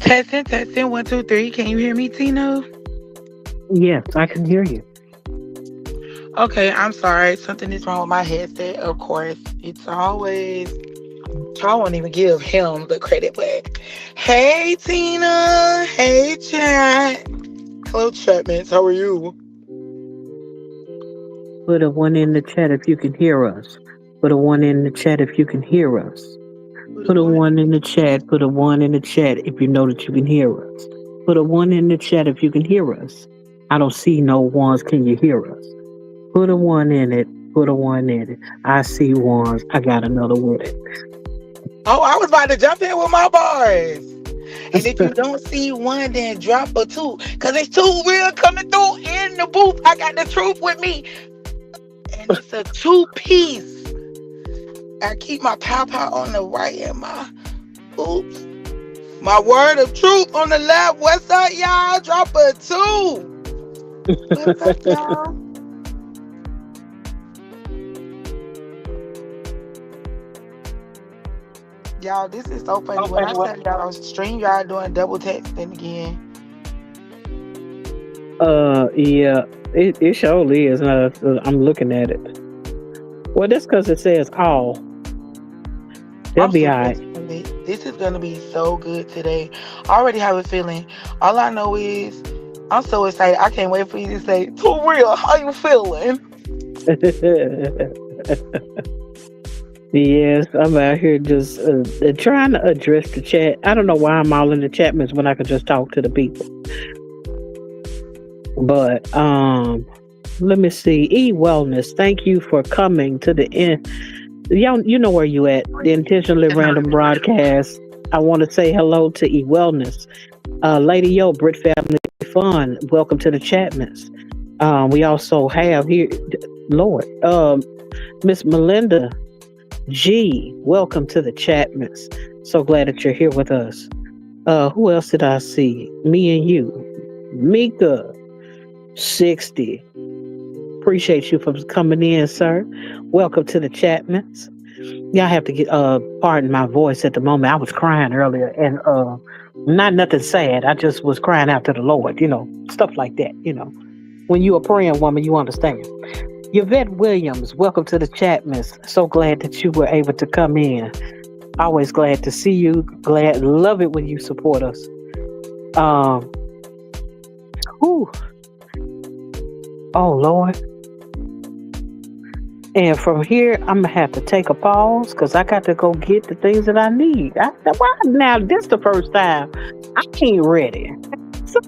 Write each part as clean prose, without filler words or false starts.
Testing, testing, 1, 2, 3. Can you hear me, Tina? Yes, I can hear you. Okay, I'm sorry. Something is wrong with my headset, of course. It's always. I won't even give him the credit, but hey, Tina. Hey, chat. Hello, chatmates. How are you? Put a one in the chat if you can hear us. Put a one in the chat if you can hear us. Who the Put a one? one in the chat. Put a one in the chat if you know that you can hear us. Put a one in the chat if you can hear us. I don't see no ones. Can you hear us? Put a one in it. Put a one in it. I see ones. I got another with it. Oh, I was about to jump in with my bars. And if you don't see one, then drop a two. Because it's two real coming through in the booth. I got the truth with me. And it's a two-piece. I keep my pow on the right and my oops. My word of truth on the left. What's up, y'all? Drop a two. What's up, y'all? Y'all, this is so funny. When I tell y'all, stream y'all doing double texting again. Yeah, it surely is. I'm looking at it. Well, that's because it says all. They'll I'm be super all right. excited. This is gonna be so good today. I already have a feeling. All I know is I'm so excited. I can't wait for you to say, "Too real, how you feeling?" Yes, I'm out here just trying to address the chat. I don't know why I'm all in the chat mess when I could just talk to the people. But let me see. E-Wellness, thank you for coming to the end. Y'all, you know where you at. The Intentionally Random Broadcast. I want to say hello to E-Wellness. Lady Yo, Brit Family Fun. Welcome to the Chatmans. We also have here, Lord, Miss Melinda G. Welcome to the Chatmans. So glad that you're here with us. Who else did I see? Me and you. Mika 60. Appreciate you for coming in, sir. Welcome to the Chatmans. Y'all have to get pardon my voice at the moment. I was crying earlier and not nothing sad. I just was crying out to the Lord, stuff like that, When you're a praying woman, you understand. Yvette Williams, welcome to the Chatmans. So glad that you were able to come in. Always glad to see you. Love it when you support us. Whew. Oh Lord. And from here, I'm gonna have to take a pause because I got to go get the things that I need. Now this the first time I ain't ready. So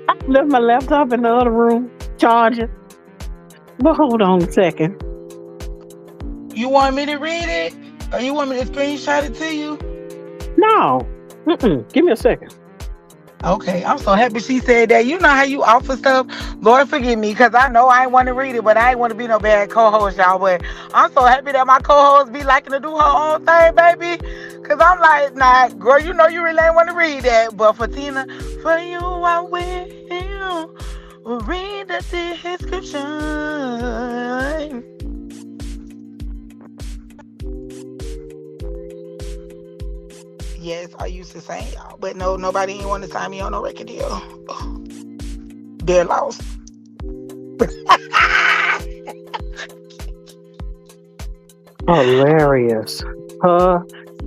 I left my laptop in the other room charging. But hold on a second. You want me to read it? Or you want me to screenshot it to you? No. Give me a second. Okay, I'm so happy she said that. You know how you offer stuff? Lord forgive me, because I know I ain't want to read it, but I ain't want to be no bad co-host, y'all. But I'm so happy that my co-host be liking to do her own thing, baby. Because I'm like, nah, girl, you know you really ain't want to read that. But for Tina, for you, I will read the description. Yes, I used to sing, y'all. But no, nobody ain't want to sign me on no record deal. Oh, they're lost. Hilarious.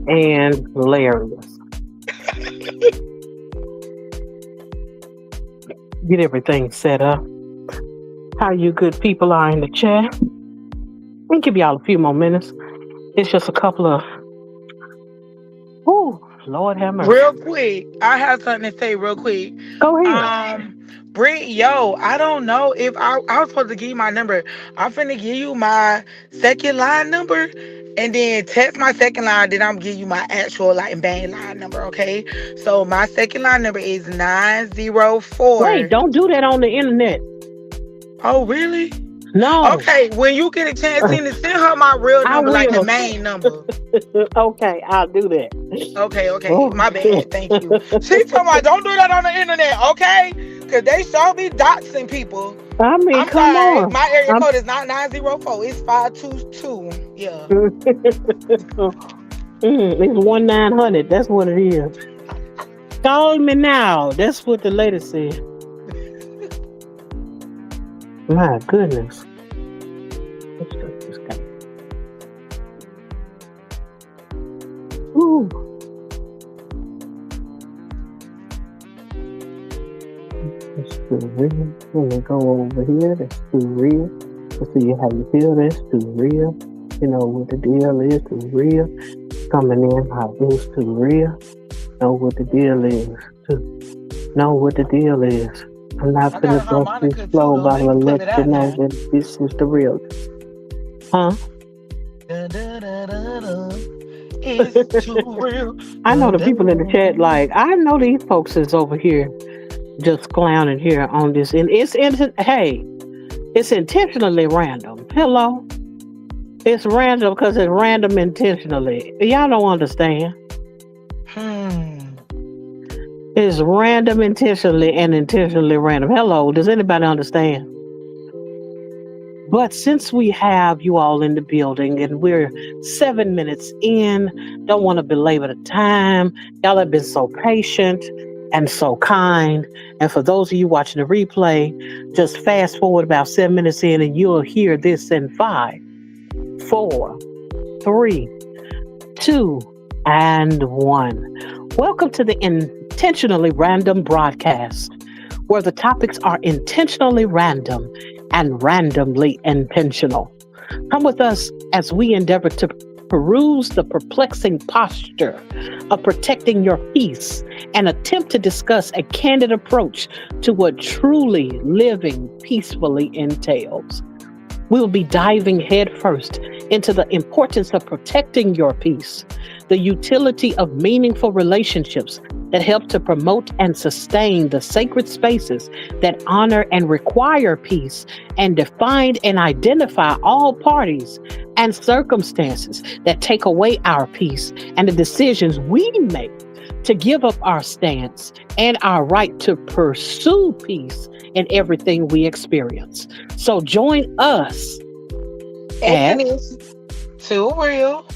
And hilarious. Get everything set up. How you good people are in the chat. I'll give y'all a few more minutes. It's just a couple of... Ooh, Lord have mercy. Real quick, I have something to say real quick. Go ahead. Britt, I don't know if I was supposed to give you my number. I'm finna give you my second line number and then text my second line, then I'm give you my actual main line number, okay? So my second line number is 904. Wait, don't do that on the internet. Oh, really? No. Okay, when you get a chance, send her my real number, like the main number. Okay, I'll do that. Okay. Oh. My bad. Thank you. She told me, don't do that on the internet, okay? Because they sure be doxing people. I mean, I'm come sorry. on. My area code is not 904. It's 522. Yeah. It's 1-900. That's what it is. Call me now. That's what the lady said. My goodness. Let's shut this guy. Ooh, that's too real. Let me go over here. That's too real. Let's see how you feel. That's too real. You know what the deal is. Too real. Coming in hot. It's too real. Know what the deal is. Too. Know what the deal is. I'm not I got finna a bust this harmonica too, flow, though. but I'm Let me gonna pull let it you out know now. that this is the real. Huh? Dun, dun, dun, dun, dun. It's too real. I know Dun, the dun, people in the chat, like, dun. I know these folks is over here just clowning here on this. And hey, it's intentionally random. Hello? It's random because it's random intentionally. Y'all don't understand. Hmm. It's random intentionally and intentionally random. Hello, does anybody understand? But since we have you all in the building and we're 7 minutes in, don't want to belabor the time. Y'all have been so patient and so kind. And for those of you watching the replay, just fast forward about 7 minutes in and you'll hear this in five, four, three, two, and one. Welcome to the Intentionally Random broadcast, where the topics are intentionally random and randomly intentional. Come with us as we endeavor to peruse the perplexing posture of protecting your peace and attempt to discuss a candid approach to what truly living peacefully entails. We will be diving headfirst into the importance of protecting your peace, the utility of meaningful relationships that help to promote and sustain the sacred spaces that honor and require peace, and define and identify all parties and circumstances that take away our peace, and the decisions we make to give up our stance and our right to pursue peace in everything we experience. So join us And at it's too real.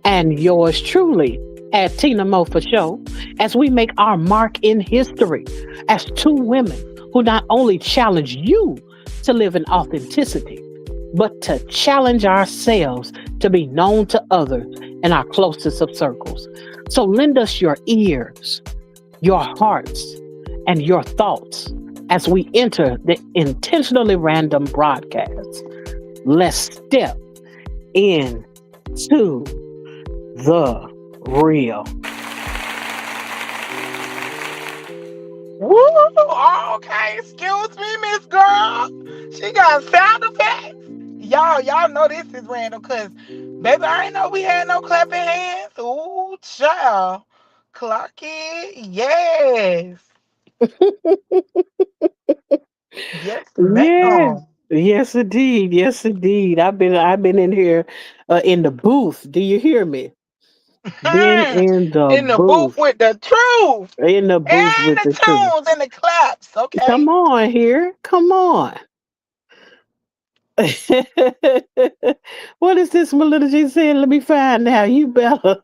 and yours truly at Tina Mofa Show as we make our mark in history as two women who not only challenge you to live in authenticity, but to challenge ourselves to be known to others in our closest of circles. So lend us your ears, your hearts, and your thoughts as we enter the intentionally random broadcast. Let's step into the real. Woo! Okay, excuse me, Miss Girl. She got sound effects. Y'all know this is random because, baby, I ain't know we had no clapping hands. Ooh, child. Clock it. Yes. Yes, Yeah. ma'am. Yes, indeed. Yes, indeed. I've been in here in the booth. Do you hear me? Been in the In the booth booth. with the truth In the booth and with the the truth. tunes and the claps, Come okay? on here. Come on. What is this Melissa G saying? Let me find out. You better.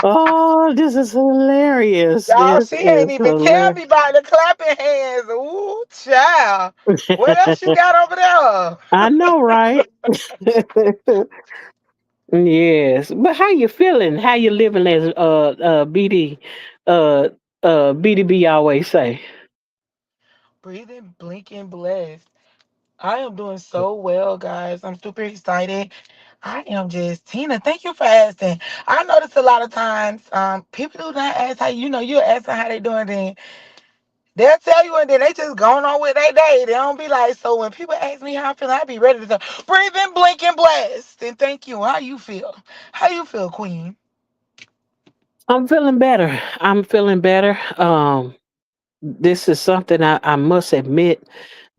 Oh, this is hilarious. Y'all, This she is ain't even tell hilarious. me about the clapping hands. Ooh, child. What else you got over there? I know, right? Yes. But how you feeling? How you living as BD uh BDB always say? Breathing, blinking, blessed. I am doing so well, guys. I'm super excited. I am just Tina. Thank you for asking. I notice a lot of times, people do not ask how you're asking how they doing. Then they'll tell you, and then they just going on with their day. They don't be like. So when people ask me how I feel, I be ready to say, breathing, blinking, blessed. And thank you. How you feel? How you feel, Queen? I'm feeling better. I'm feeling better. This is something I must admit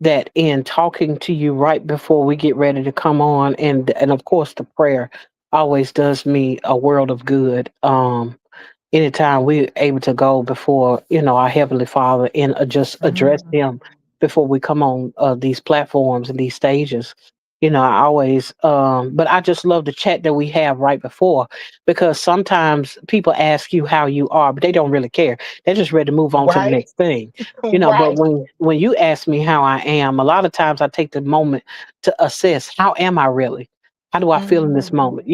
that in talking to you right before we get ready to come on, and of course the prayer always does me a world of good. Anytime we're able to go before our heavenly Father and just address Mhm. Him before we come on these platforms and these stages. I always but I just love the chat that we have right before, because sometimes people ask you how you are, but they don't really care. They're just ready to move on to the Right? next thing. But Right. when you ask me how I am, a lot of times I take the moment to assess, how am I really? How do I feel in this Mhm. moment?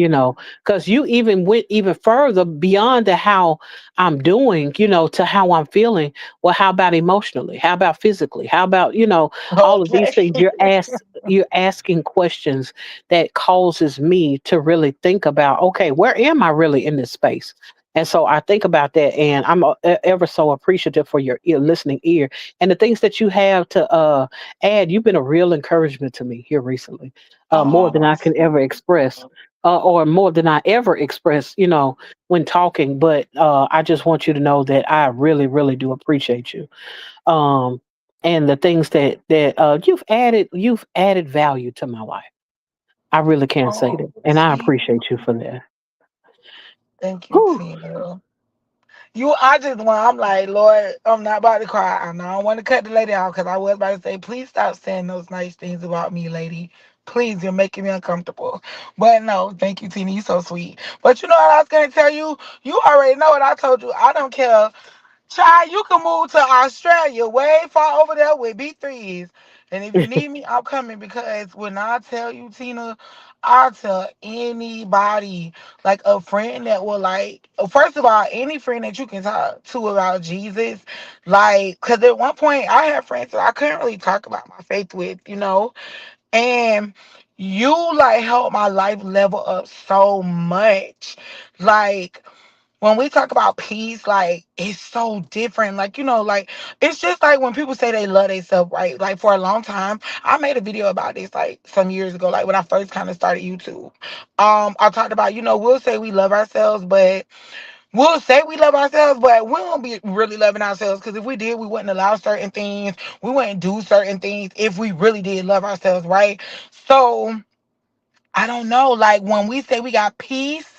Because you even went even further beyond the how I'm doing, to how I'm feeling. Well, how about emotionally? How about physically? How about, all of these Okay. things you're asking questions that causes me to really think about, okay, where am I really in this space? And so I think about that, and I'm ever so appreciative for your listening ear and the things that you have to add. You've been a real encouragement to me here recently, more than Oh, I can ever express, or more than I ever express, when talking. But I just want you to know that I really, really do appreciate you, um, and the things that you've added value to my life. I really can't say oh, that, and I sweet. appreciate you for that. Thank you, Whew. Tina. I just want, I'm like, Lord, I'm not about to cry. I know I don't want to cut the lady out because I was about to say, please stop saying those nice things about me, lady. Please, you're making me uncomfortable. But no, thank you, Tina. You so sweet. But you know what I was going to tell you? You already know what I told you. I don't care. Child, you can move to Australia, way far over there with B3s. And if you need me, I'm coming because when I tell you, Tina, I'll tell anybody, like a friend that will like, first of all, any friend that you can talk to about Jesus, like, because at one point I had friends that I couldn't really talk about my faith with, and you like helped my life level up so much. Like, when we talk about peace, like it's so different. Like it's just like when people say they love themselves, right? Like for a long time, I made a video about this like some years ago, like when I first kind of started YouTube. I talked about, we'll say we love ourselves, but we'll say we love ourselves, but we won't be really loving ourselves because if we did, we wouldn't allow certain things, we wouldn't do certain things if we really did love ourselves, right? So I don't know. Like when we say we got peace,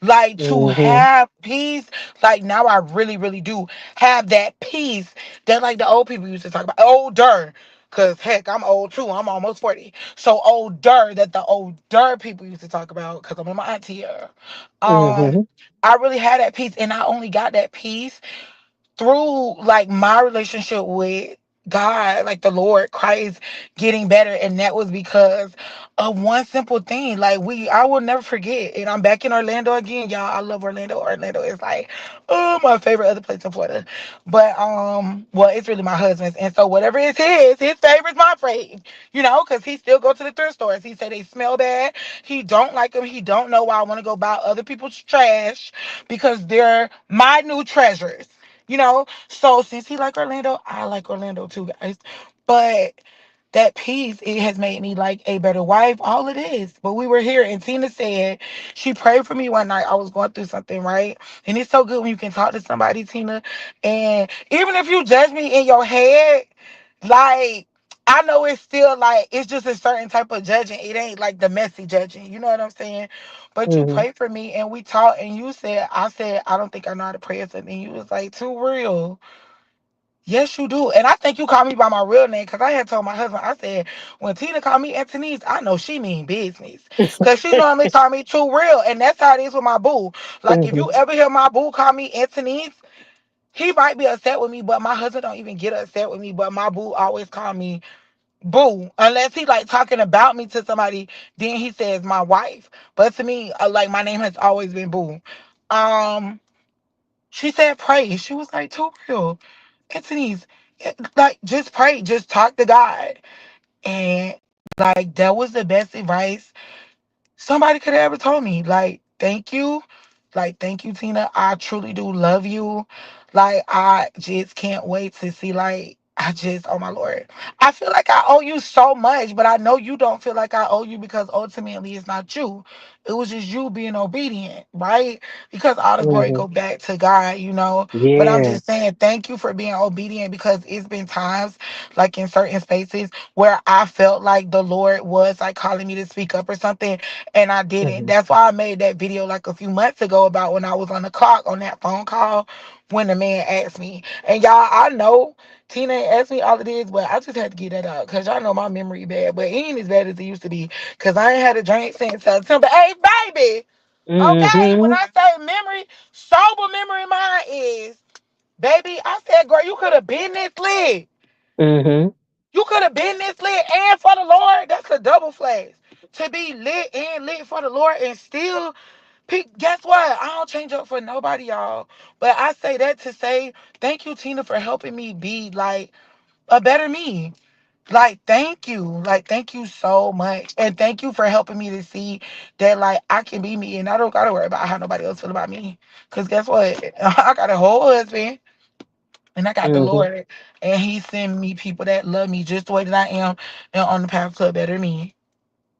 like to Hmm. have peace, like now I really, really do have that peace that like the old people used to talk about. Older. Cause heck, I'm old too. I'm almost 40. So older that the older people used to talk about, cause I'm in my auntie era. Um, Hmm. I really had that peace, and I only got that peace through like my relationship with God, like the Lord Christ getting better. And that was because of one simple thing. Like I will never forget. And I'm back in Orlando again, y'all. I love Orlando. Orlando is like, oh, my favorite other place in Florida. But well, it's really my husband's. And so whatever is his favorite's my fave. Because he still go to the thrift stores. He said they smell bad. He don't like them. He don't know why I want to go buy other people's trash because they're my new treasures. So since he like Orlando, I like Orlando too, guys. But that piece, it has made me like a better wife. All it is. But we were here, and Tina said she prayed for me one night. I was going through something, right? And it's so good when you can talk to somebody, Tina. And even if you judge me in your head, like I know it's still like it's just a certain type of judging. It ain't like the messy judging. You know what I'm saying? But you Hmm. prayed for me and we talked and you said, I said, I don't think I know how to pray or something. You was like, too real. Yes, you do. And I think you called me by my real name because I had told my husband, I said, when Tina called me Anthony's, I know she mean business. Because she normally call me too real. And that's how it is with my boo. Like if Hmm. you ever hear my boo call me Anthony's, he might be upset with me, but my husband don't even get upset with me. But my boo always call me boo. Unless he like talking about me to somebody, then he says my wife. But to me, like my name has always been boo. Um, she said pray. She was like, too real. Anthony's like just pray, just talk to God. And like that was the best advice somebody could have ever told me. Like, thank you. Like, thank you, Tina. I truly do love you. Like, I just can't wait to see, like, oh my Lord. I feel like I owe you so much, but I know you don't feel like I owe you because ultimately it's not you. It was just you being obedient, right? Because all the glory Hmm. go back to God. But I'm Yeah. just saying thank you for being obedient because it's been times, like in certain spaces, where I felt like the Lord was like calling me to speak up or something and I didn't. Hmm. That's why I made that video like a few months ago about when I was on the clock on that phone call when the man asked me. And y'all, I know Tina ain't asked me all of this, but I just had to get that out because y'all know my memory bad. But it ain't as bad as it used to be because I ain't had a drink since September. Hey, baby. Okay, when Mm-hmm. I say memory, sober memory mine is, baby, I said, girl, you could have been this lit. Mm-hmm. You could have been this lit and for the Lord. That's a double flex. To be lit and lit for the Lord and still pick. Guess what? I don't change up for nobody, y'all. But I say that to say thank you, Tina, for helping me be like a better me. Like, thank you. Like, thank you so much. And thank you for helping me to see that, like, I can be me and I don't got to worry about how nobody else feel about me. Because guess what? I got a whole husband and I got the Mm-hmm. Lord. And He send me people that love me just the way that I am and on the path to a better me.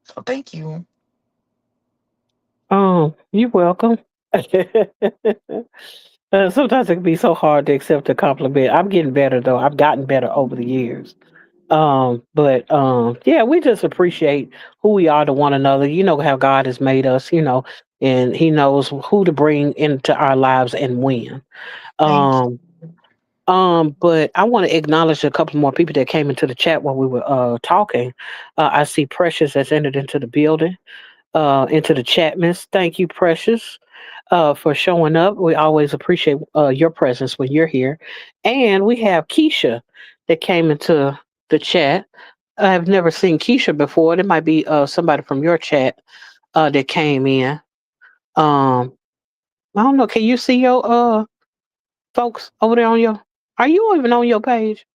So, thank you. You're welcome. Sometimes it can be so hard to accept a compliment. I'm getting better though. I've gotten better over the years. But yeah, we just appreciate who we are to one another. You know how God has made us, and He knows who to bring into our lives and when. Thank Um, but I want to acknowledge a couple more people that came into the chat while we were talking. I see Precious has entered into the building, into the chat, miss. Thank you, Precious, for showing up. We always appreciate your presence when you're here. And we have Keisha that came into the chat. I've never seen Keisha before. It might be somebody from your chat that came in. Um, I don't know. Can you see your folks over there on your? Are you even on your page?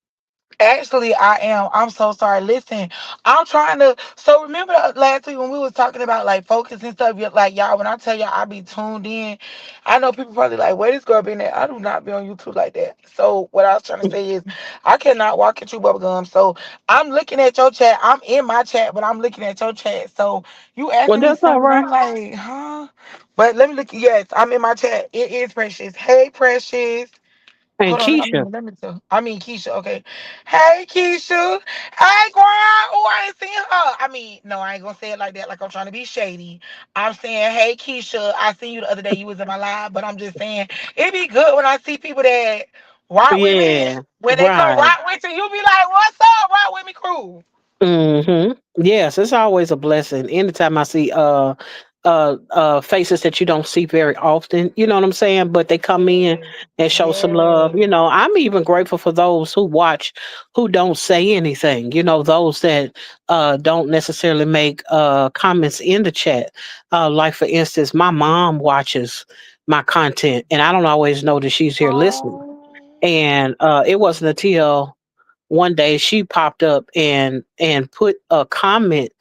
Actually, I am. I'm so sorry. Listen, I'm trying to. So remember last week when we was talking about like focus and stuff. Like y'all, when I tell y'all I be tuned in, I know people probably like, where this girl been at? I do not be on YouTube like that. So what I was trying to say is, I cannot walk at you, bubblegum. So I'm looking at your chat. I'm in my chat, but I'm looking at your chat. So you Well, asking me that's all something, right. I'm like, huh? But let me look. Yes, I'm in my chat. It is Precious. Hey, Precious. And Hold on, Keisha, let me tell. I mean Keisha. Okay. Hey Keisha. Hey girl. Oh, I ain't seen her. I mean, no, I ain't gonna say it like that. Like I'm trying to be shady. I'm saying, hey Keisha. I seen you the other day. You was in my live, but I'm just saying it be good when I see people that rock with me. yeah, When they come right. rock with you, you be like, "What's up, rock with me, crew?" Yes, it's always a blessing. Anytime I see faces that you don't see very often, you know what I'm saying? But they come in Yes. and show some love. Yes. I'm even grateful for those who watch who don't say anything, those that don't necessarily make comments in the chat. Like for instance, my mom watches my content and I don't always know that she's here listening. Oh. And it wasn't until one day she popped up and put a comment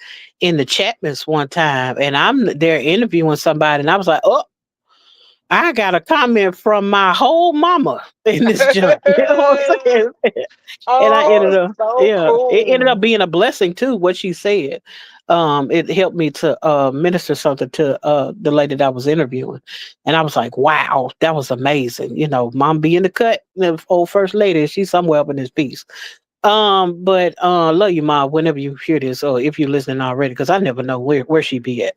in the chat miss one time and I'm there interviewing somebody and I was like, oh, I got a comment from my whole mama in this junk. You know what I'm saying? And I ended Oh, up, so yeah, it ended up cool. being a blessing too, what she said. It helped me to minister something to the lady that I was interviewing. And I was like, wow, that was amazing. Mom be in the cut, the old first lady, she's somewhere up in this piece. But love you, Ma, whenever you hear this, or if you're listening already, because I never know where she be at.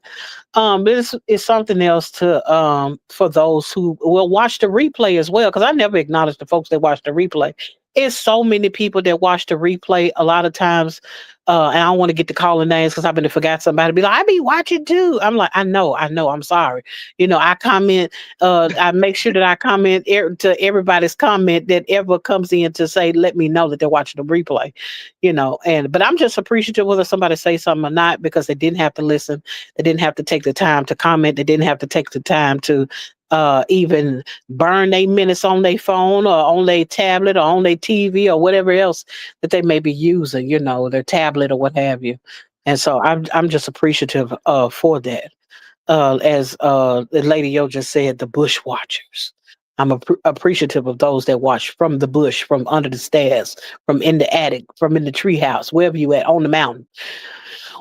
This is something else to for those who will watch the replay as well, because I never acknowledge the folks that watch the replay. It's so many people that watch the replay a lot of times, and I don't want to get to calling names because I've been to forgot somebody be like, I be watching too. I'm like, I know, I'm sorry. I comment, I make sure that I comment to everybody's comment that ever comes in to say, let me know that they're watching the replay, but I'm just appreciative whether somebody say something or not because they didn't have to listen, they didn't have to take the time to comment. They didn't have to take the time to even burn their minutes on their phone or on their tablet or on their TV or whatever else that they may be using, their tablet or what have you. And so I'm just appreciative for that. As the lady Yo just said, the bush watchers. I'm appreciative of those that watch from the bush, from under the stairs, from in the attic, from in the treehouse, wherever you at, on the mountain.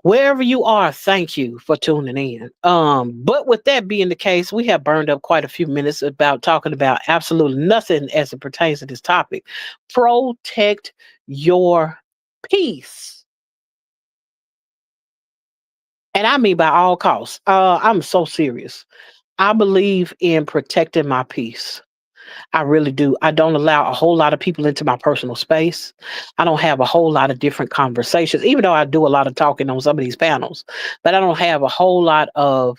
Wherever you are, thank you for tuning in. But with that being the case, we have burned up quite a few minutes about talking about absolutely nothing as it pertains to this topic. Protect your peace. And I mean by all costs. I'm so serious. I believe in protecting my peace. I really do. I don't allow a whole lot of people into my personal space. I don't have a whole lot of different conversations, even though I do a lot of talking on some of these panels. But I don't have a whole lot of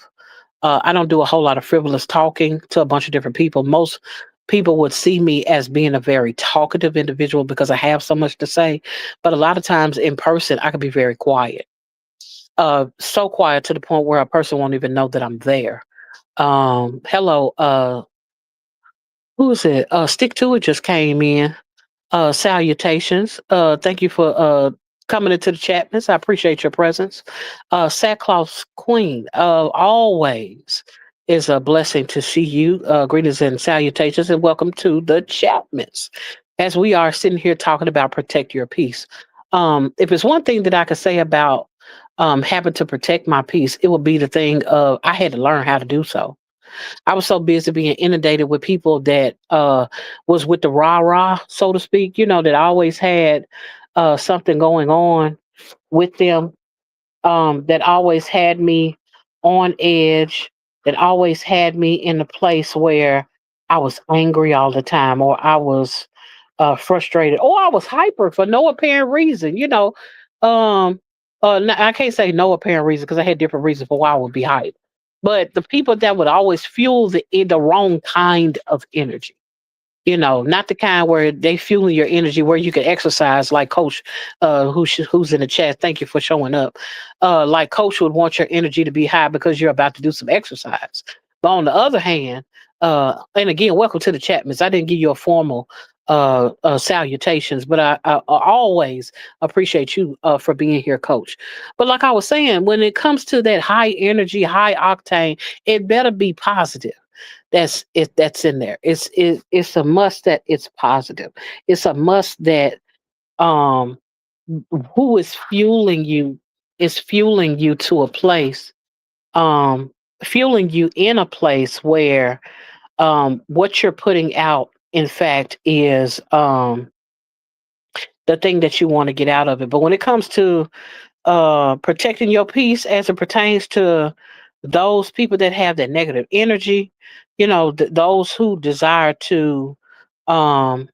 I don't do a whole lot of frivolous talking to a bunch of different people. Most people would see me as being a very talkative individual because I have so much to say. But a lot of times in person, I can be very quiet. So quiet to the point where a person won't even know that I'm there. Hello, who is it? Stick to it just came in. Salutations. Thank you for coming into the chat, miss. I appreciate your presence. Sackcloth's Queen, always is a blessing to see you. Greetings and salutations, and welcome to the chat, miss. As we are sitting here talking about protect your peace. If it's one thing that I could say about having to protect my peace, it would be the thing of I had to learn how to do so. I was so busy being inundated with people that was with the rah rah, so to speak, that always had something going on with them, that always had me on edge, that always had me in a place where I was angry all the time, or I was frustrated, or I was hyper for no apparent reason. Um, I can't say no apparent reason because I had different reasons for why I would be hyped. But the people that would always fuel the wrong kind of energy, not the kind where they fueling your energy where you can exercise like Coach, who's in the chat. Thank you for showing up. Like Coach would want your energy to be high because you're about to do some exercise. But on the other hand, and again, welcome to the chat, miss. I didn't give you a formal salutations, but I always appreciate you for being here, Coach. But like I was saying, when it comes to that high energy, high octane, it better be positive. That's in there. It's a must that it's positive. It's a must that um who is fueling you is fueling you to a place, um fueling you in a place where what you're putting out in fact is the thing that you want to get out of it. But when it comes to protecting your peace as it pertains to those people that have that negative energy, those who desire to, um,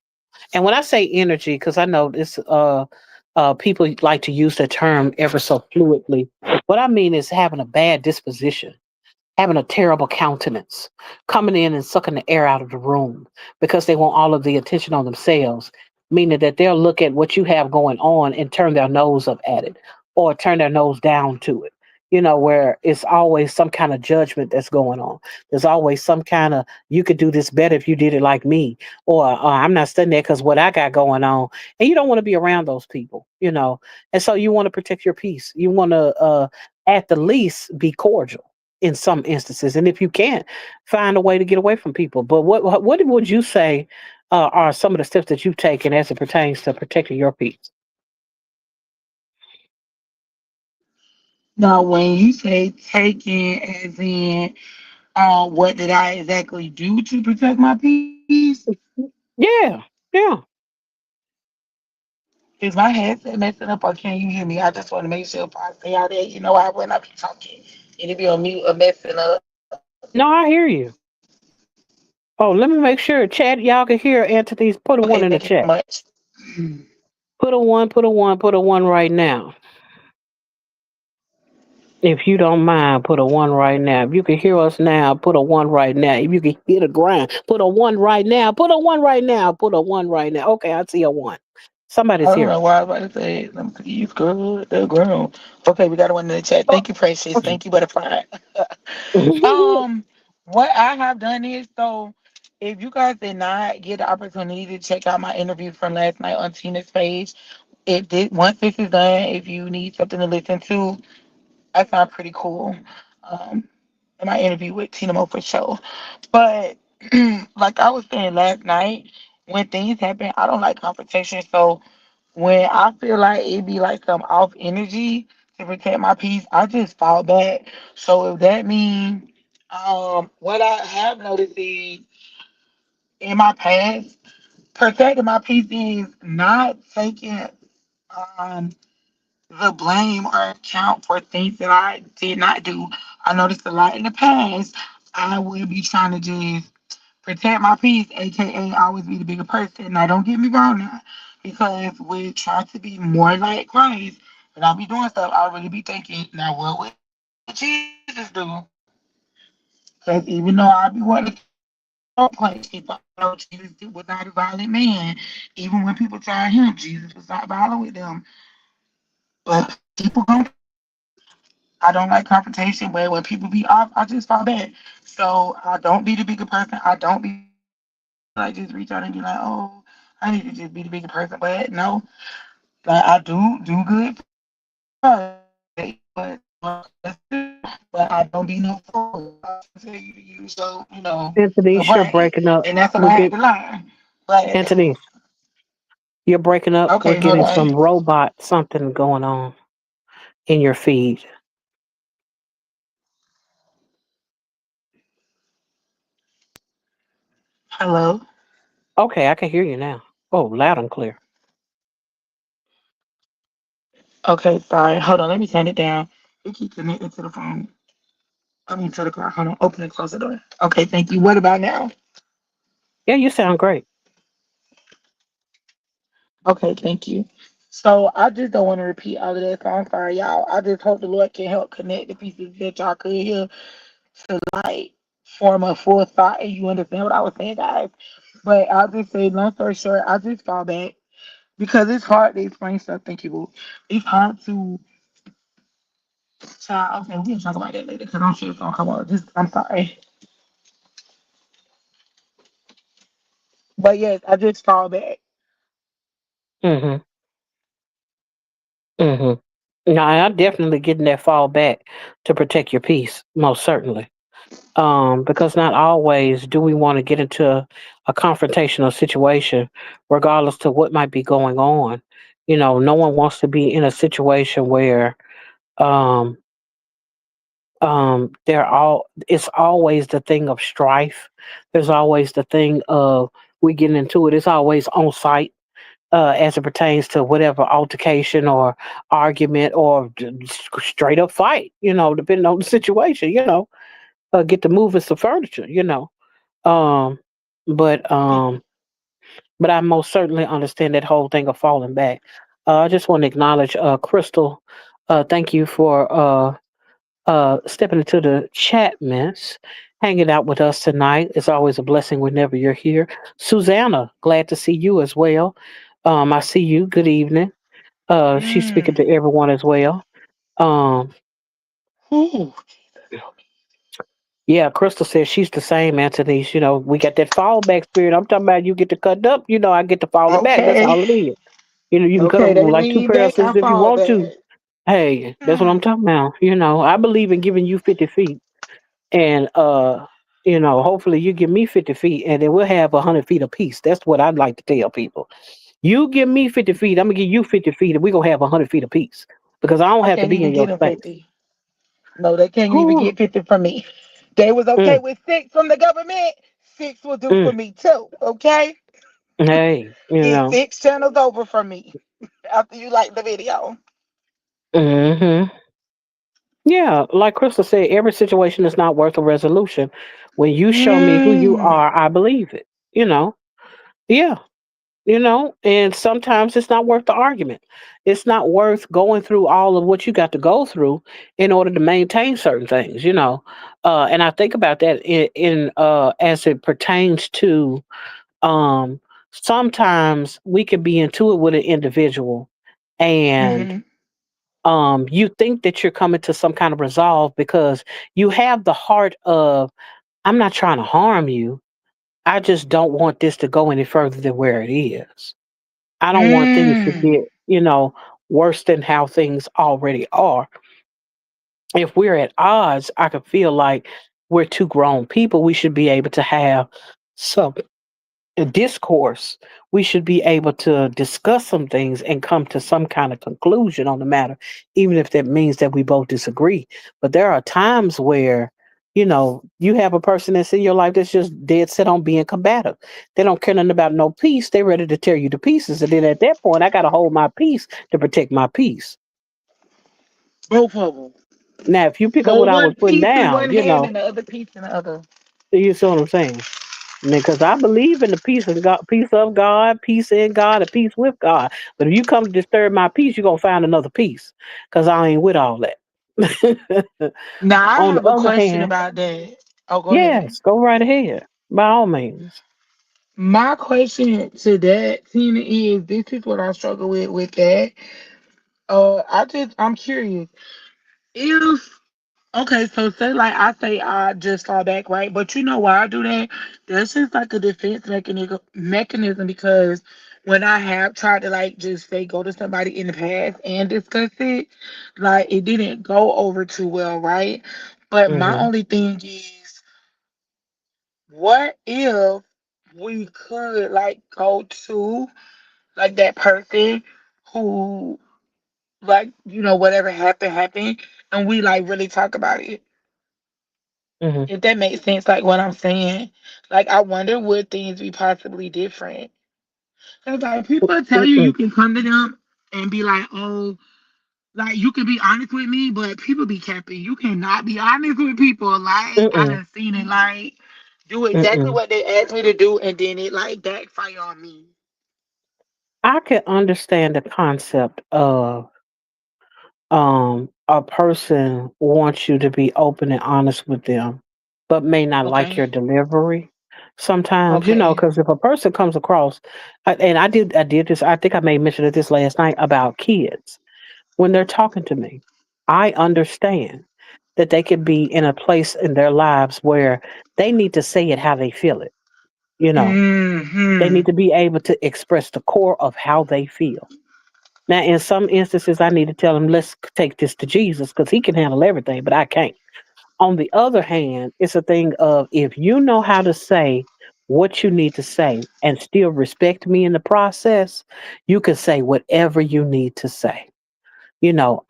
and when I say energy, because I know this, people like to use that term ever so fluidly. What I mean is having a bad disposition, having a terrible countenance, coming in and sucking the air out of the room because they want all of the attention on themselves, meaning that they'll look at what you have going on and turn their nose up at it or turn their nose down to it. Where it's always some kind of judgment that's going on. There's always some kind of, you could do this better if you did it like me, or I'm not studying that because what I got going on. And you don't want to be around those people. And so you want to protect your peace. You want to, at the least, be cordial in some instances. And if you can't, find a way to get away from people. But what would you say are some of the steps that you've taken as it pertains to protecting your peace? Now, when you say taking, as in, what did I exactly do to protect my peace? Yeah, yeah. Is my headset messing up or can you hear me? I just want to make sure if I say all that, I when I be talking, it'll be on mute or messing up. No, I hear you. Oh, let me make sure chat y'all can hear Anthony's. Put a Okay, one in the thank you so chat. much. Put a one, put a one, put a one right now. If you don't mind, put a one right now. If you can hear us now, put a one right now. If you can hear the grind, put a one right now. Put a one right now. Put a one right now. Okay, I see a one. Somebody's I don't here. know why I was about to say, let me see, you good, they're grown. Okay, we got one in the chat. Oh. Thank you, Precious. Thank you, Butterfly. um, what I have done is, so if you guys did not get the opportunity to check out my interview from last night on Tina's page, it did. Once this is done, if you need something to listen to, I found pretty cool. Um, in my interview with Tina Mo for show. But like I was saying last night, when things happen, I don't like confrontation. So when I feel like it be like some off energy to protect my peace, I just fall back. So if that means what I have noticed is in my past, protecting my peace is not taking um the blame or account for things that I did not do. I noticed a lot in the past. I would be trying to just protect my peace, aka always be the bigger person. Now, don't get me wrong now, because we try to be more like Christ. When I be doing stuff, I really be thinking, now what would Jesus do? Because even though I be wanting to keep on playing people, I know Jesus was not a violent man. Even when people tried him, Jesus was not violent with them. But people gonna try. I don't like confrontation, but when people be off, I just fall back. So I don't be the bigger person. I don't be like just reach out and be like, oh, I need to just be the bigger person. But no, like I do good first. I tell you what, but I don't be no fool. I just tell you to use your brain, and Anthony, that's you're what I had breaking to up. learn. We'll get But Anthony, you're breaking up. okay, We're hold getting on. some robot something going on in your feed. Hello. Okay, I can hear you now. Oh, loud and clear. Okay, sorry. Hold on. Let me turn it down. It keep connecting to the phone. I mean to the car. Hold on. Open and close the door. Okay, thank you. What about now? Yeah, you sound great. Okay, thank you. So I just don't want to repeat all of that. So I'm sorry, y'all. I just hope the Lord can help connect the pieces that y'all could hear to like form a full thought and you understand what I was saying, guys. But I'll just say, long story short, I just fall back because it's hard to explain stuff. Thank you, boo. It's hard to child. Okay, we'll talk about that later because I'm sure it's gonna come up. Just I'm sorry, but yes, I just fall back. Mm-hmm. Mm-hmm. No, I'm definitely getting that fall back to protect your peace, most certainly. Because not always do we want to get into a confrontational situation, regardless to what might be going on. You know, no one wants to be in a situation where um, they're all. It's always the thing of strife. There's always the thing of we getting into it. It's always on site. As it pertains to whatever altercation or argument or straight up fight, depending on the situation, get to moving some furniture, Um, but um, but I most certainly understand that whole thing of falling back. I just want to acknowledge Crystal. Thank you for stepping into the chat, miss. Hanging out with us tonight. It's always a blessing whenever you're here. Susanna, glad to see you as well. I see you. Good evening. She's speaking Mm. to everyone as well. Um, Ooh, Jesus, help me. yeah, Crystal says she's the same, Anthony. We got that fallback spirit. I'm talking about you get to cut up, I get to falling back. That's Okay, all it is. You can cut up okay, they like two lean pairs of back, scissors I if you fall want back. to. Hey, that's what I'm Mm. talking about. I believe in giving you 50 feet. And hopefully you give me 50 feet and then we'll have 100 feet apiece. That's what I'd like to tell people. You give me 50 feet, I'm gonna give you 50 feet, and we're gonna have 100 feet apiece. Because I don't I have to can't be even in get your them space. 50. No, they can't even Whew. get 50 from me. They was okay Mm, with 6 from the government. 6 will do for mm. me too. Okay, Hey, it's 6 channels over from me after you like the video. hmm yeah, like Crystal said, every situation is not worth a resolution. When you show me who you Mm. are, I believe it. Yeah, and sometimes it's not worth the argument. It's not worth going through all of what you got to go through in order to maintain certain things. And I think about that in as it pertains to um sometimes we could be into it with an individual and Mm-hmm. you think that you're coming to some kind of resolve because you have the heart of I'm not trying to harm you. I just don't want this to go any further than where it is. I don't want things to Mm. get, worse than how things already are. If we're at odds, I could feel like we're two grown people. We should be able to have some discourse. We should be able to discuss some things and come to some kind of conclusion on the matter, even if that means that we both disagree. But there are times where, you have a person that's in your life that's just dead set on being combative. They don't care nothing about no peace. They're ready to tear you to pieces. And then at that point, I got to hold my peace to protect my peace. Both of them. Now, if you pick up what Hold I was one putting piece in down, one hand and the other piece in the other. you see what I'm saying? Because I believe in the peace of God, peace in God, and peace with God. But if you come to disturb my peace, you're gonna find another peace. Because I ain't with all that. Now I On the have a other question hand, about that. Oh, go ahead. yes, go right ahead. By all means. My question to that, Tina, is this is what I struggle with that. I'm curious. If okay, so say like I say I just fall back, right? But you know why I do that? That's just like a defense mechanism because when I have tried to like just say go to somebody in the past and discuss it, like it didn't go over too well, right? But my Hmm. only thing is, what if we could like go to like that person who like whatever happened and we like really talk about it, Hmm. if that makes sense, like what I'm saying. Like I wonder would things be possibly different? Because like people tell you you Mm-mm, can come to them and be like, oh, like you can be honest with me, but people be capping. You cannot be honest with people. Like I mm-mm, done seen it like do exactly mm-mm. what they asked me to do and then it like backfire on me. I can understand the concept of a person wants you to be open and honest with them, but may not like your Okay. delivery. Sometimes, Okay. because if a person comes across, and I did this. I think I may mention this last night about kids when they're talking to me. I understand that they could be in a place in their lives where they need to say it how they feel it. You know, they Hmm. need to be able to express the core of how they feel. Now, in some instances, I need to tell them, let's take this to Jesus because he can handle everything, but I can't. On the other hand, it's a thing of if you know how to say what you need to say and still respect me in the process, you can say whatever you need to say.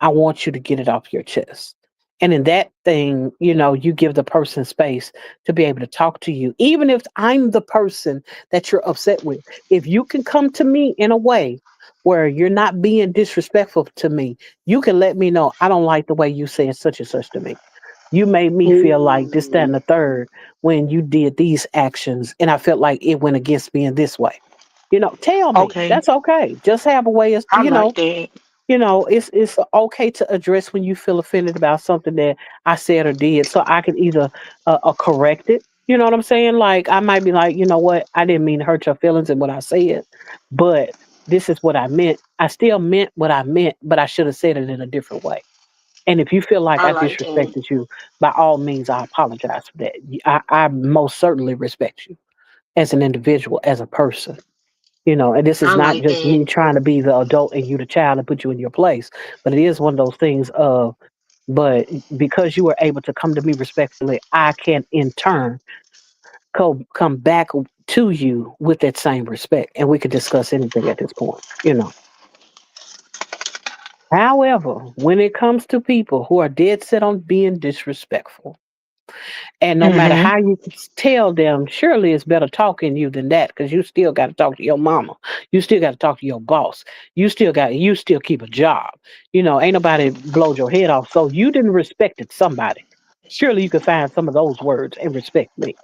I want you to get it off your chest. And in that thing, you give the person space to be able to talk to you, even if I'm the person that you're upset with. If you can come to me in a way where you're not being disrespectful to me, you can let me know I don't like the way you said such and such to me. You made me feel like this, that, and Ooh. the third when you did these actions, and I felt like it went against me in this way. Tell me. Okay. That's okay. Just have a way of, I like that. it's okay to address when you feel offended about something that I said or did, so I can either correct it. You know what I'm saying? Like I might be like, you know what, I didn't mean to hurt your feelings in what I said, but this is what I meant. I still meant what I meant, but I should have said it in a different way. And if you feel like I I like that. disrespected you, by all means, I apologize for that. I most certainly respect you as an individual, as a person. And this I is not like just that. me trying to be the adult and you the child and put you in your place, but it is one of those things of, but because you were able to come to me respectfully, I can in turn come back to you with that same respect and we could discuss anything at this point. However, when it comes to people who are dead set on being disrespectful, and no matter Mm-hmm. how you tell them, surely it's better talking to you than that because you still got to talk to your mama. You still got to talk to your boss. You still keep a job. Ain't nobody blowed your head off. So you didn't respect it, somebody. Surely you could find some of those words and respect me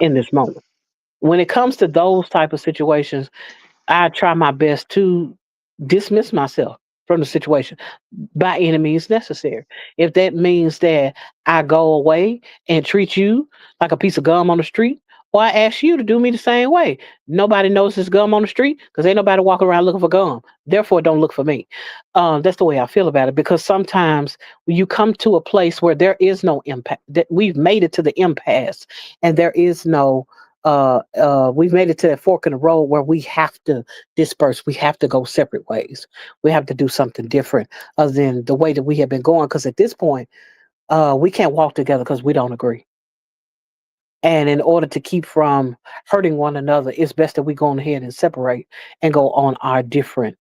in this moment. When it comes to those type of situations, I try my best to dismiss myself from the situation by any means necessary. If that means that I go away and treat you like a piece of gum on the street, or I ask you to do me the same way. Nobody knows this gum on the street because ain't nobody walking around looking for gum. Therefore, don't look for me. That's the way I feel about it because sometimes when you come to a place where there is no impact, that we've made it to the impasse and there is no we've made it to that fork in the road where we have to disperse. We have to go separate ways. We have to do something different other than the way that we have been going. Because at this point, we can't walk together because we don't agree. And in order to keep from hurting one another, it's best that we go on ahead and separate and go on our different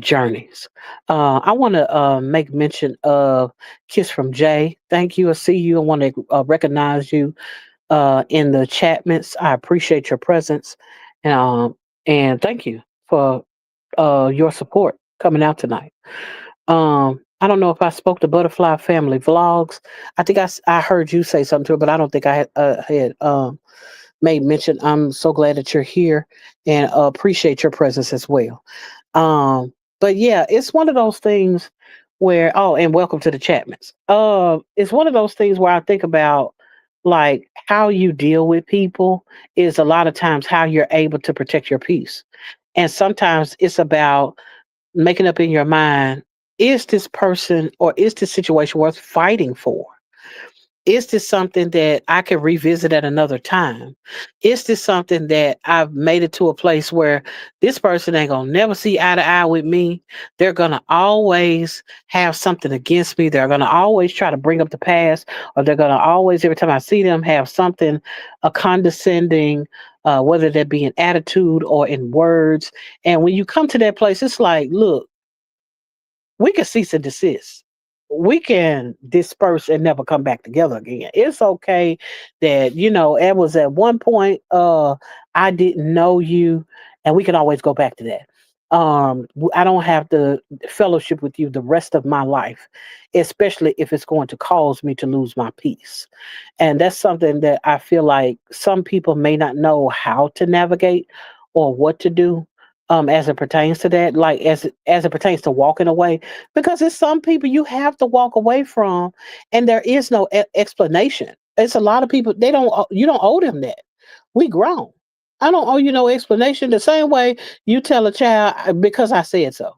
journeys. I want to make mention of Kiss from Jay. Thank you. I see you. I want to recognize you in the chatments. I appreciate your presence. And thank you for your support coming out tonight. I don't know if I spoke to Butterfly Family Vlogs. I think I heard you say something to her, but I don't think I had made mention. I'm so glad that you're here and appreciate your presence as well. But yeah, it's one of those things where, oh, and welcome to the Chapmans. It's one of those things where I think about like how you deal with people is a lot of times how you're able to protect your peace. And sometimes it's about making up in your mind, is this person or is this situation worth fighting for? Is this something that I can revisit at another time? Is this something that I've made it to a place where this person ain't gonna never see eye to eye with me? They're gonna always have something against me. They're gonna always try to bring up the past, or they're gonna always, every time I see them, have something a condescending, whether that be in attitude or in words. And when you come to that place, it's like, look, we can cease and desist. We can disperse and never come back together again. It's okay that, it was at one point I didn't know you, and we can always go back to that. I don't have to fellowship with you the rest of my life, especially if it's going to cause me to lose my peace. And that's something that I feel like some people may not know how to navigate or what to do, as it pertains to that, like as it pertains to walking away, because it's some people you have to walk away from, and there is no explanation. It's a lot of people, they don't you don't owe them that. We grown. I don't owe you no explanation. The same way you tell a child, because I said so."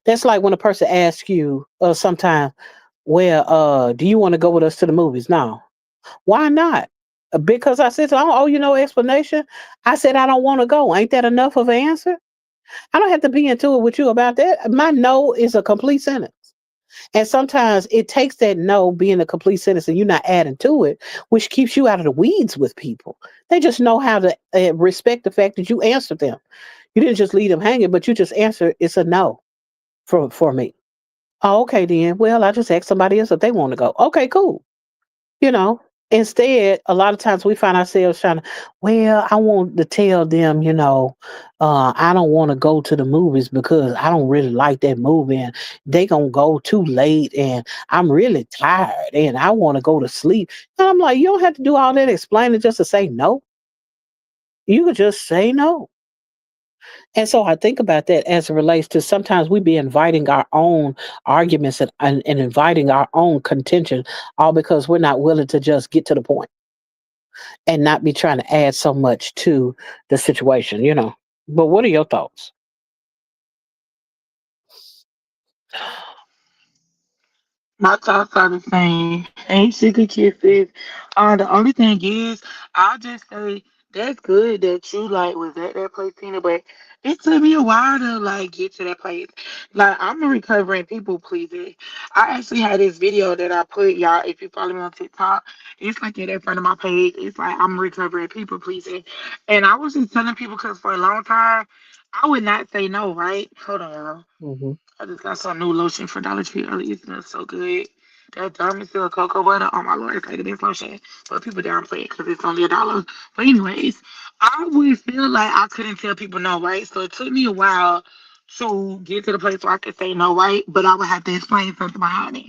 That's like when a person asks you sometime, well, do you want to go with us to the movies? No. Why not? Because I said so. I don't owe you no explanation. I said I don't want to go. Ain't that enough of an answer? I don't have to be into it with you about that. My no is a complete sentence. And sometimes it takes that no being a complete sentence and you're not adding to it, which keeps you out of the weeds with people. They just know how to respect the fact that you answered them. You didn't just leave them hanging, but you just answered it's a no for me. Oh, okay, then. Well, I just asked somebody else if they want to go. Okay, cool. You know, instead, a lot of times we find ourselves trying to, well, I want to tell them, I don't want to go to the movies because I don't really like that movie and they going to go too late and I'm really tired and I want to go to sleep. And I'm like, you don't have to do all that explaining just to say no. You could just say no. And so I think about that as it relates to sometimes we be inviting our own arguments and inviting our own contention, all because we're not willing to just get to the point and not be trying to add so much to the situation. But what are your thoughts? My thoughts are the same. Ain't sugar kisses. The only thing is, I'll just say that's good that you like was at that place, Tina. But it took me a while to like get to that place. Like I'm a recovering people pleaser. I actually had this video that I put y'all. If you follow me on TikTok, it's like at the front of my page. It's like I'm a recovering people pleaser, and I was just telling people because for a long time I would not say no. Right? Hold on, y'all. Hmm. I just got some new lotion for Dollar Tree earlier. It smells so good. That Dermasil cocoa butter. Oh my lord, it's like the best lotion. But people downplay it because it's only $1. But anyways, I would feel like I couldn't tell people no, right? So it took me a while to get to the place where I could say no, right? But I would have to explain something behind it.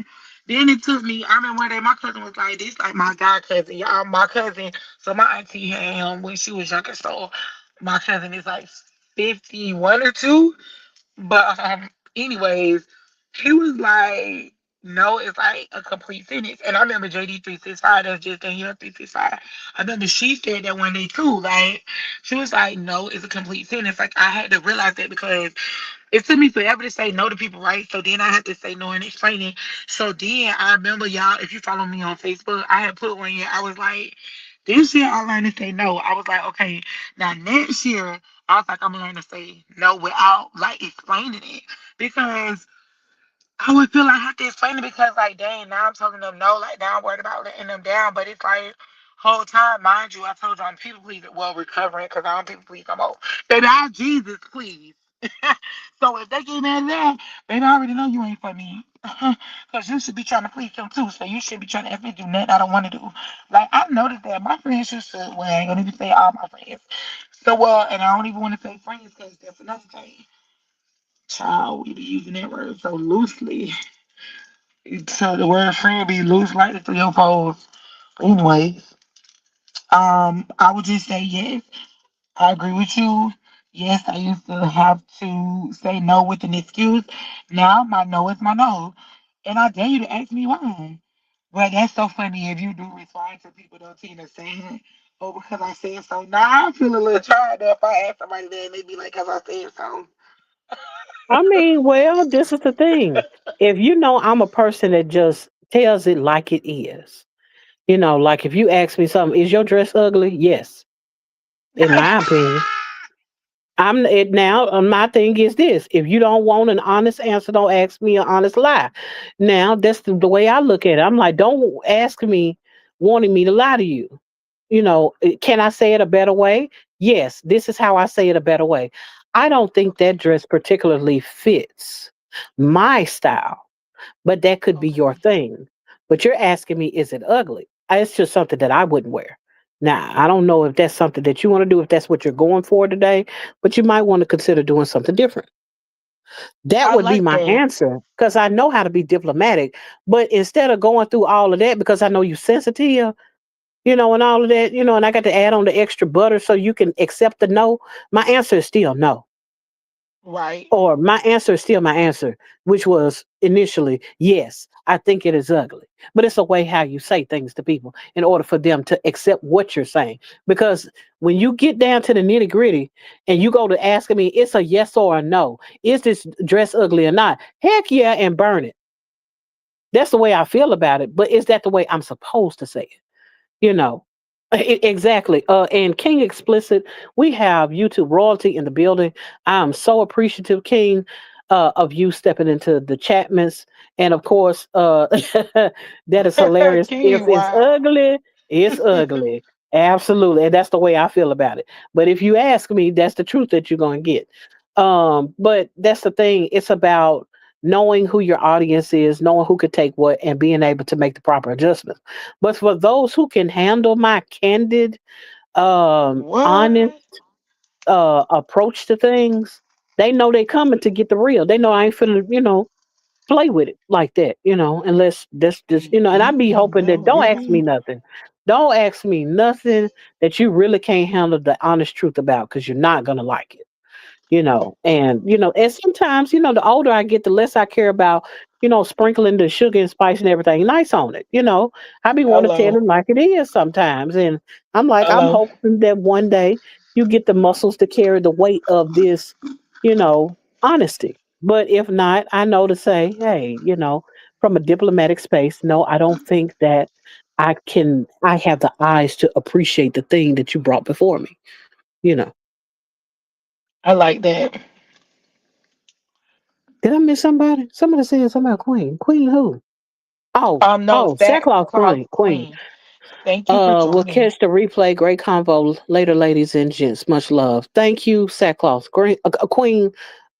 Then it took me. I remember one day my cousin was like, "This like my god cousin, y'all, my cousin." So my auntie had him when she was younger. So my cousin is like 51 or two. But anyways, he was like, no, it's like a complete sentence. And I remember JD 365, that's just Danielle 365. I remember she said that one day too. Like, she was like, no, it's a complete sentence. Like, I had to realize that because it took me forever to say no to people, right? So then I had to say no and explain it. So then I remember y'all, if you follow me on Facebook, I had put one year, I was like, this year I learned to say no. I was like, okay, now next year, I was like, I'm gonna learn to say no without like explaining it. Because I would feel like I have to explain it because like dang, now I'm telling them no, like now I'm worried about letting them down. But it's like whole time, mind you, I told you I'm people pleasing, well recovering because I don't people please no more. Baby, I Jesus please. So if they get mad at that, baby, I already know you ain't for me. Because you should be trying to please them too. So you should be trying to effing do nothing I don't want to do. Like I noticed that my friends used to, well, I ain't gonna even say all my friends. So and I don't even want to say friends because that's another thing. Child, we be using that word so loosely. So the word friend be loose like the 3 or 4. Anyways, I would just say yes. I agree with you. Yes, I used to have to say no with an excuse. Now my no is my no. And I dare you to ask me why. Well, that's so funny if you do respond to people though, Tina, saying, oh, because I said so. Now I feel a little tired if I ask somebody that and they be like, because I said so. I mean, well, this is the thing. If you know I'm a person that just tells it like it is, like if you ask me something, is your dress ugly? Yes, in my opinion. I'm it now. My thing is this: if you don't want an honest answer, don't ask me an honest lie. Now that's the way I look at it. I'm like, don't ask me wanting me to lie to you. Can I say it a better way? Yes, this is how I say it a better way. I don't think that dress particularly fits my style, but that could be your Okay. thing. But you're asking me, is it ugly? It's just something that I wouldn't wear. Now, I don't know if that's something that you want to do, if that's what you're going for today, but you might want to consider doing something different. That I would be like my that. answer because I know how to be diplomatic. But instead of going through all of that, because I know you sensitive, and all of that, and I got to add on the extra butter so you can accept the no, my answer is still no. Right. Or my answer is still my answer, which was initially, yes, I think it is ugly. But it's a way how you say things to people in order for them to accept what you're saying. Because when you get down to the nitty gritty and you go to asking me, it's a yes or a no. Is this dress ugly or not? Heck yeah, and burn it. That's the way I feel about it. But is that the way I'm supposed to say it? you know exactly. And King Explicit, we have YouTube royalty in the building. I'm so appreciative, King, of you stepping into the Chapmans. And of course, that is hilarious. If King, it's wow. ugly, it's ugly. Absolutely. And that's the way I feel about it. But if you ask me, that's the truth that you're going to get. But that's the thing. It's about knowing who your audience is, knowing who could take what, and being able to make the proper adjustments. But for those who can handle my candid, honest What? approach to things, they know they coming to get the real. They know I ain't finna, play with it like that, unless that's just, and I Get be in hoping the that don't ask me ring. nothing. Don't ask me nothing that you really can't handle the honest truth about because you're not gonna like it. And sometimes, the older I get, the less I care about, sprinkling the sugar and spice and everything nice on it. I be want to tell Hello. them like it is sometimes. And I'm like, I'm Hello. hoping that one day you get the muscles to carry the weight of this, honesty. But if not, I know to say, hey, from a diplomatic space, no, I don't think that I have the eyes to appreciate the thing that you brought before me, you know. I like that. Did I miss somebody? Somebody said something about Queen. Queen who? Oh, No, Sackcloth sackcloth Queen. Queen. queen. Thank you for We'll joining. catch the replay. Great convo later, ladies and gents. Much love. Thank you, Sackcloth. Great, Queen.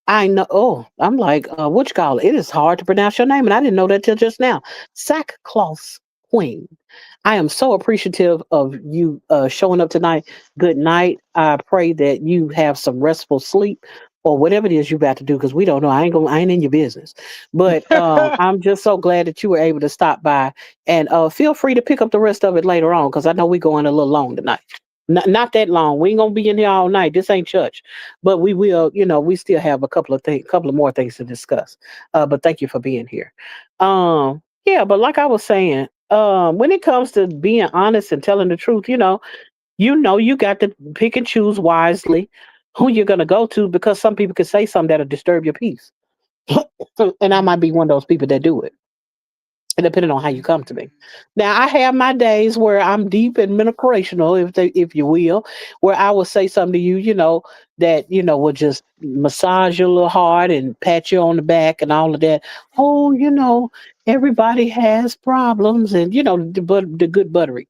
I know. Oh, I'm like, what you call it? It is hard to pronounce your name, and I didn't know that till just now. Sackcloth Queen. I am so appreciative of you showing up tonight. Good night. I pray that you have some restful sleep or whatever it is you about to do because we don't know. I ain't in your business. But I'm just so glad that you were able to stop by and feel free to pick up the rest of it later on because I know we're going a little long tonight. Not that long. We ain't gonna be in here all night. This ain't church, but we will. We still have couple of more things to discuss. But thank you for being here. Yeah, but like I was saying, when it comes to being honest and telling the truth, you got to pick and choose wisely who you're gonna go to because some people could say something that'll disturb your peace. And I might be one of those people that do it, and depending on how you come to me. Now I have my days where I'm deep and recreational, if you will, where I will say something to you, that will just massage your little heart and pat you on the back and all of that. Oh, everybody has problems, and the good buttery.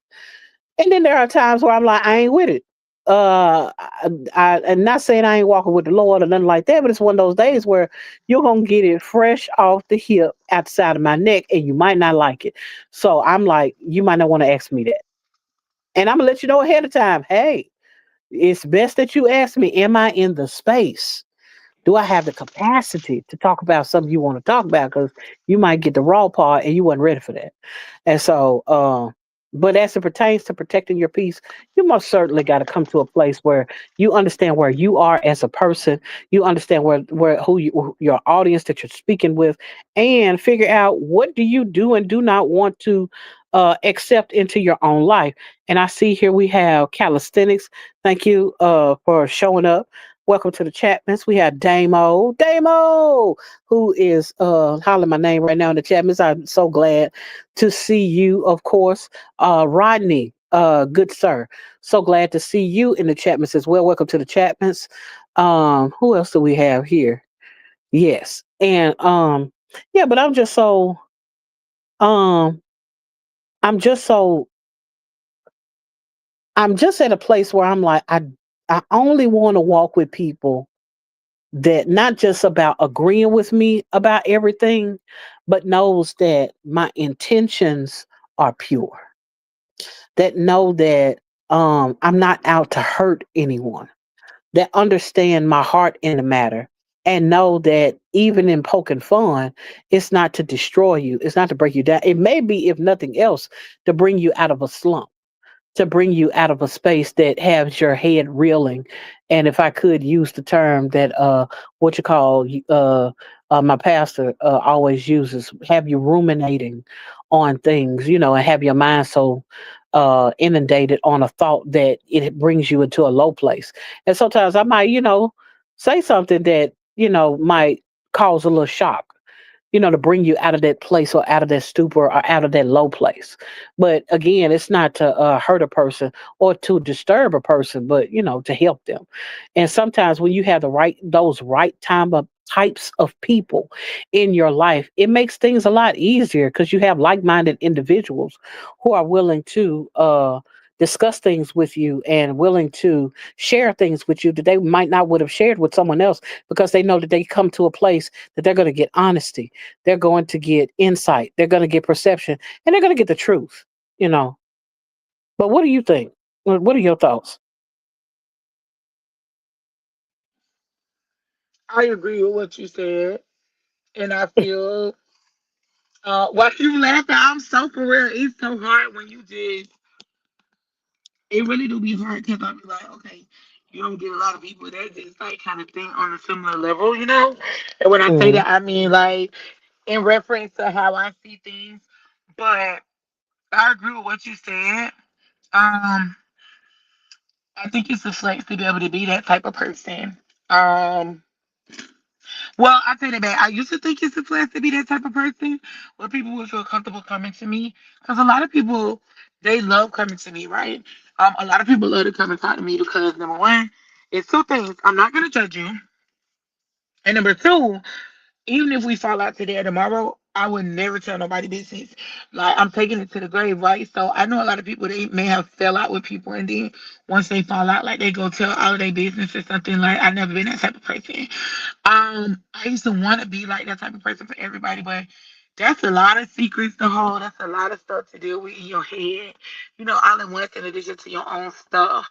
And then there are times where I'm like, I ain't with it. I'm not saying I ain't walking with the Lord or nothing like that, but it's one of those days where you're gonna get it fresh off the hip outside of my neck, and you might not like it. So I'm like, you might not want to ask me that, and I'm gonna let you know ahead of time. Hey, it's best that you ask me. Am I in the space? Do I have the capacity to talk about something you want to talk about? Because you might get the raw part, and you wasn't ready for that. And so, But as it pertains to protecting your peace, you most certainly got to come to a place where you understand where you are as a person. You understand where who your audience that you're speaking with, and figure out what do you do and do not want to accept into your own life. And I see here we have calisthenics. Thank you for showing up. Welcome to the chat, miss. We have Damo, who is hollering my name right now in the chat, miss. I'm so glad to see you, of course. Rodney, good sir. So glad to see you in the Chapmans as well. Welcome to the Chapmans. Who else do we have here? Yes. And yeah, but um I'm just so I'm just at a place where I'm like I only want to walk with people that not just about agreeing with me about everything, but knows that my intentions are pure. That know that I'm not out to hurt anyone, that understand my heart in the matter, and know that even in poking fun, it's not to destroy you, it's not to break you down. It may be, if nothing else, to bring you out of a slump, to bring you out of a space that has your head reeling. And if I could use the term that what you call my pastor always uses, have you ruminating on things, and have your mind so inundated on a thought that it brings you into a low place. And sometimes I might, say something that, might cause a little shock, to bring you out of that place or out of that stupor or out of that low place. But again, it's not to hurt a person or to disturb a person, but to help them. And sometimes when you have those right time of types of people in your life, it makes things a lot easier because you have like-minded individuals who are willing to discuss things with you and willing to share things with you that they might not would have shared with someone else, because they know that they come to a place that they're going to get honesty, they're going to get insight, they're going to get perception, and they're going to get the truth, you know. But what do you think? What are your thoughts? I agree with what you said, and I feel why you laughing? I'm so for real. It's so hard when you just. It really do be hard because I be like, okay, you don't get a lot of people that just like kind of think on a similar level, you know. And when I say Mm, that, I mean like in reference to how I see things. But I agree with what you said. Um, I think it's a flex to be able to be that type of person. Um, well, I take that back. I used to think it's a flex to be that type of person where people would feel comfortable coming to me. Because a lot of people, they love coming to me, right? A lot of people love to come and talk to me because number one, it's two things. I'm not gonna judge you. And number two, even if we fall out today or tomorrow, I would never tell nobody business. Like I'm taking it to the grave, right? So I know a lot of people they may have fell out with people, and then once they fall out, like they go tell all of their business or something. Like I never been that type of person. I used to want to be like that type of person for everybody, but that's a lot of secrets to hold. That's a lot of stuff to deal with in your head. All at once in addition to your own stuff.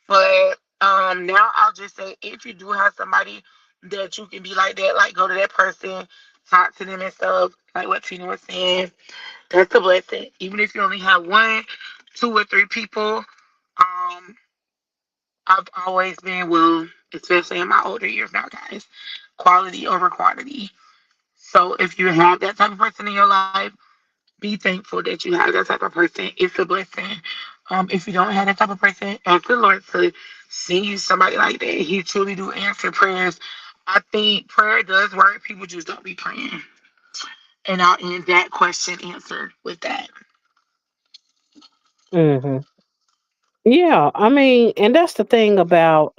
But now I'll just say if you do have somebody that you can be like that, like go to that person, talk to them and stuff, like what Tina was saying, that's a blessing. Even if you only have one, two or three people, I've always been well, especially in my older years now, guys, quality over quantity. So if you have that type of person in your life, be thankful that you have that type of person. It's a blessing. If you don't have that type of person, ask the Lord to send you somebody like that. He truly do answer prayers. I think prayer does work. People just don't be praying. And I'll end that question answered with that. hmm Yeah, I mean, and that's the thing about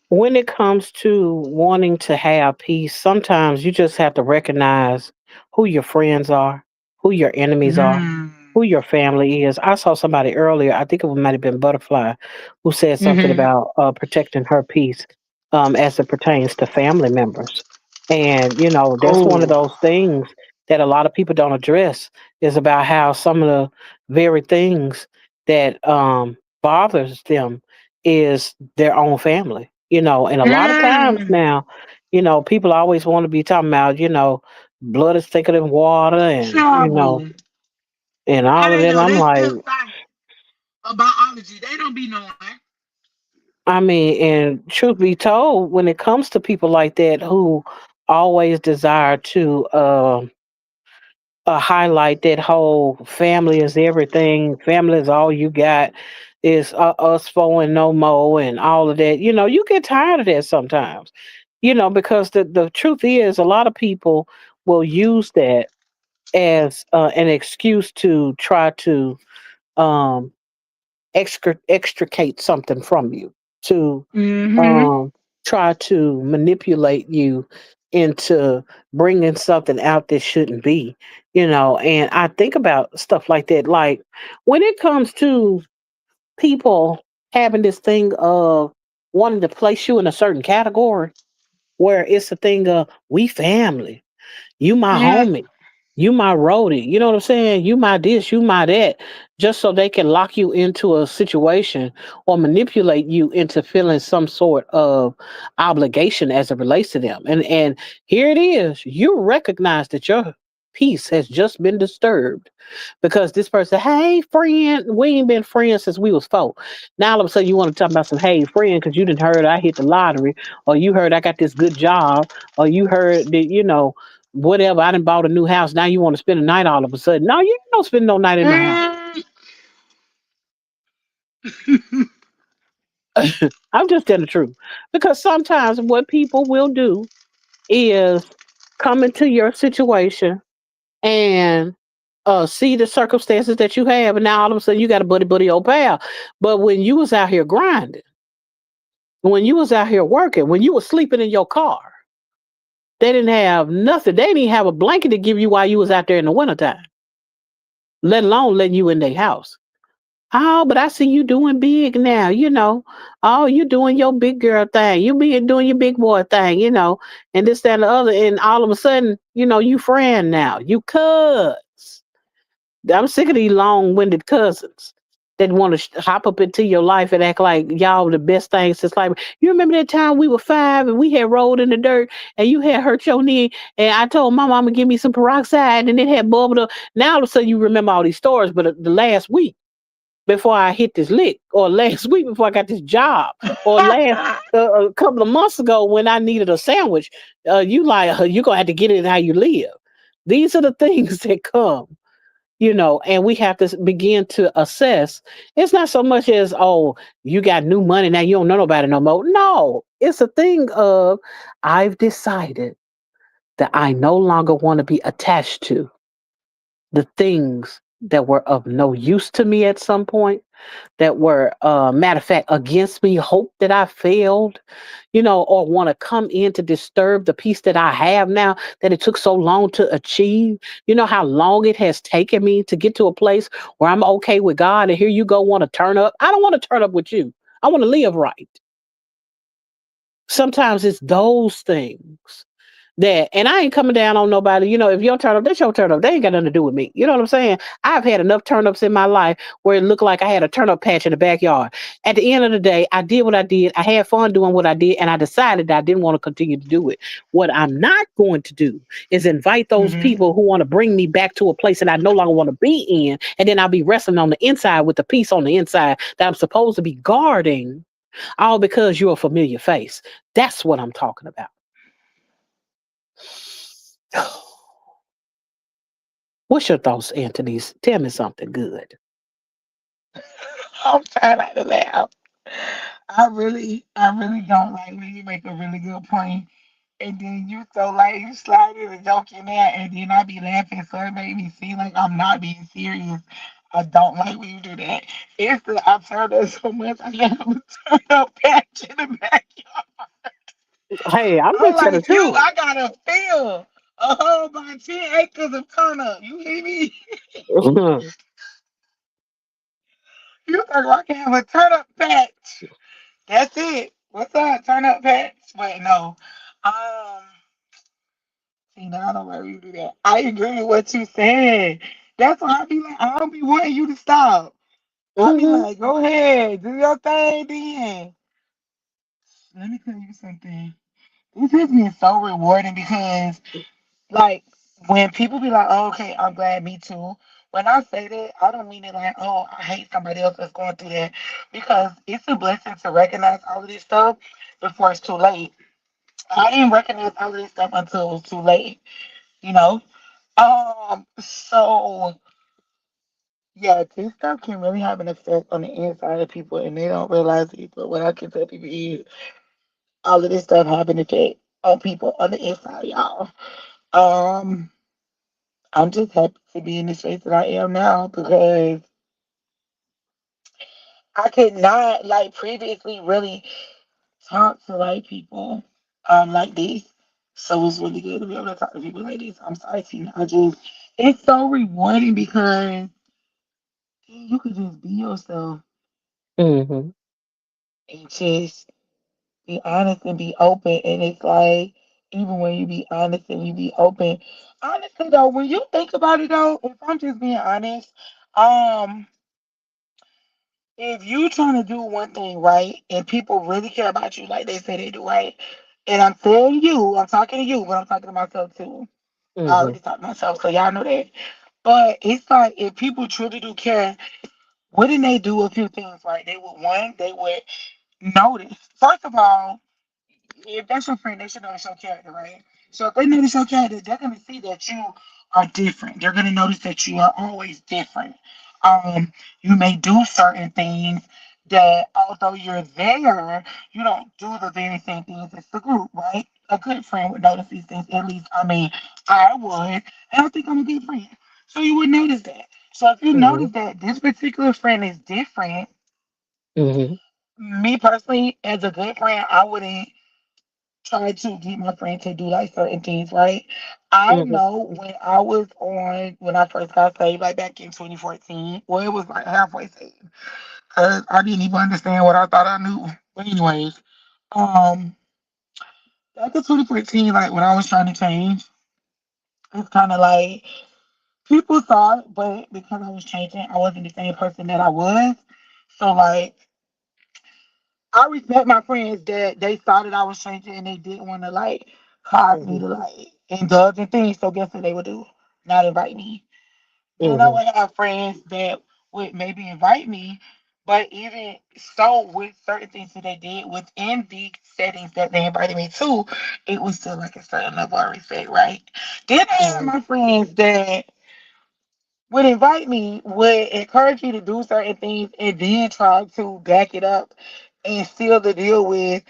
when it comes to wanting to have peace, sometimes you just have to recognize who your friends are, who your enemies are, Mm. who your family is. I saw somebody earlier, I think it might have been Butterfly, who said something Mm-hmm. about protecting her peace as it pertains to family members. And, that's one of Oh. those things that a lot of people don't address, is about how some of the very things that bothers them is their own family. And a lot of times Mm. now, people always want to be talking about, blood is thicker than water, and Trouble. and all How of they that. know? I'm They like, still science or biology. They don't be knowing. I mean, and truth be told, when it comes to people like that who always desire to highlight that whole family is everything, family is all you got, is us four and no more, and all of that. You get tired of that sometimes. Because the truth is, a lot of people will use that as an excuse to try to um, extricate something from you, to Mm-hmm. um, try to manipulate you into bringing something out that shouldn't be. And I think about stuff like that. Like when it comes to people having this thing of wanting to place you in a certain category, where it's a thing of we family, you my Yeah. homie. You my roadie. You know what I'm saying? You my this, you my that. Just so they can lock you into a situation or manipulate you into feeling some sort of obligation as it relates to them. And here it is. You recognize that your peace has just been disturbed because this person, hey friend, we ain't been friends since we was four. Now all of a sudden you want to talk about some hey friend because you didn't heard I hit the lottery, or you heard I got this good job, or you heard that whatever. I done bought a new house. Now you want to spend the night all of a sudden. No, you don't spend no night in my house. Mm. I'm just telling the truth. Because sometimes what people will do is come into your situation and see the circumstances that you have, and now all of a sudden you got a buddy old pal. But when you was out here grinding, when you was out here working, when you was sleeping in your car, they didn't have nothing. They didn't even have a blanket to give you while you was out there in the wintertime, let alone letting you in their house. Oh, but I see you doing big now. Oh, you doing your big girl thing. You being doing your big boy thing. And this, that, and the other. And all of a sudden, you friend now. You cuz. I'm sick of these long-winded cousins that want to hop up into your life and act like y'all the best things since life. You remember that time we were 5 and we had rolled in the dirt and you had hurt your knee and I told my mama give me some peroxide and it had bubbled up. Now all of a sudden you remember all these stories, but the last week before I hit this lick, or last week before I got this job, or last a couple of months ago when I needed a sandwich, you like you gonna have to get it how you live. These are the things that come, and we have to begin to assess. It's not so much as you got new money now you don't know nobody no more. No, it's a thing of I've decided that I no longer want to be attached to the things that were of no use to me at some point, that were matter of fact against me, hope that I failed, or want to come in to disturb the peace that I have now that it took so long to achieve. You know how long it has taken me to get to a place where I'm okay with God, and here you go want to turn up. I don't want to turn up with you. I want to live right. Sometimes it's those things that, and I ain't coming down on nobody. If your turn up, that's your turn up. They ain't got nothing to do with me. You know what I'm saying? I've had enough turn ups in my life where it looked like I had a turn up patch in the backyard. At the end of the day, I did what I did. I had fun doing what I did, and I decided that I didn't want to continue to do it. What I'm not going to do is invite those Mm-hmm. people who want to bring me back to a place that I no longer want to be in, and then I'll be wrestling on the inside with the peace on the inside that I'm supposed to be guarding, all because you're a familiar face. That's what I'm talking about. What's your thoughts, Anthony? Tell me something good. I'm trying not to laugh. I really don't like when you make a really good point, and then you so like you slide in a joke in there, and then I be laughing, so it made me seem like I'm not being serious. I don't like when you do that. It's the I turned up so much, I have a turn up patch in the backyard. Hey, I'm I'm just telling the like you, truth. I gotta feel a whole by 10 acres of turn up. You hear me? You think I can have a turn up patch? That's it. What's up? Turn up patch. Wait, no. Um, see, now I don't know you do that. I agree with what you said. That's why I be like, I don't be wanting you to stop. I be Hmm. like, go ahead, do your thing then. Let me tell you something. This has been so rewarding because, like, when people be like, oh, okay, I'm glad, me too. when I say that, I don't mean it like, oh, I hate somebody else that's going through that, because it's a blessing to recognize all of this stuff before it's too late. I didn't recognize all of this stuff until it was too late, you know. So yeah, this stuff can really have an effect on the inside of people, and they don't realize it. But what I can tell people is, all of this stuff have an effect on people on the inside, y'all. Um, I'm just happy to be in the space that I am now, because I could not, like, previously really talk to like people like this. So it's really good to be able to talk to people like this. I'm sorry, Tina. I just, it's so rewarding because you could just be yourself Mm-hmm. and just be honest and be open. And it's like, even when you be honest and you be open, honestly though, when you think about it though, if I'm just being honest, um, if you trying to do one thing right and people really care about you like they say they do, right? And I'm telling you, I'm talking to you, but I'm talking to myself too. I Mm-hmm. already talked to myself, so y'all know that. But it's like, if people truly do care, wouldn't they do a few things right? They would, one, they would notice. First of all, if that's your friend, they should notice your character, right? So if they notice your character, they're gonna see that you are different. They're gonna notice that you are always different. You may do certain things that, although you're there, you don't do the very same things as the group, right? A good friend would notice these things. At least, I mean, I would, and I think I'm a good friend. So you would notice that. So if you Mm-hmm. notice that this particular friend is different, Mm-hmm. me personally, as a good friend, I wouldn't try to get my friend to do like certain things, right? I Mm-hmm. know when I first got saved, like back in 2014, well, it was like halfway saved, because I didn't even understand what I thought I knew. But anyways, um, back in 2014, like when I was trying to change, it's kind of like people saw it, but because I was changing, I wasn't the same person that I was. So like, I respect my friends that they saw that I was changing and they didn't want to like cause me Mm-hmm. to like indulge in things. So guess what they would do? Not invite me. Then I Mm-hmm. would have friends that would maybe invite me, but even so, with certain things that they did within the settings that they invited me to, it was still like a certain level of respect, right? Then I have Mm-hmm. my friends that would invite me, would encourage me to do certain things, and then try to back it up and seal the deal with,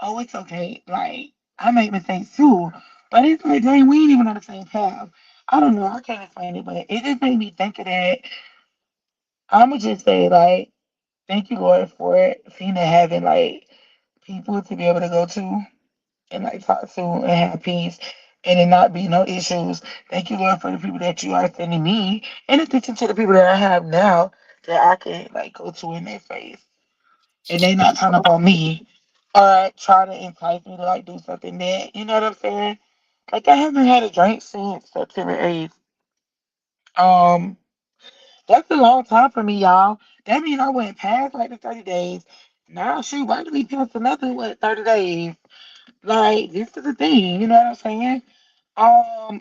oh, it's okay. Like, I make mistakes too. But it's like, dang, we ain't even on the same path. I don't know. I can't explain it, but it just made me think of that. I'm going to just say, like, thank you, Lord, for Fina having, like, people to be able to go to and, like, talk to and have peace and it not be no issues. Thank you, Lord, for the people that you are sending me, in addition to the people that I have now that I can, like, go to in their face. And they not turn up on me or try to entice me to, like, do something that, you know what I'm saying? Like, I haven't had a drink since September 8th. Um, That's a long time for me, y'all. That means I went past like the 30 days. Now, shoot, why do we past another, what, 30 days? Like, this is the thing, you know what I'm saying?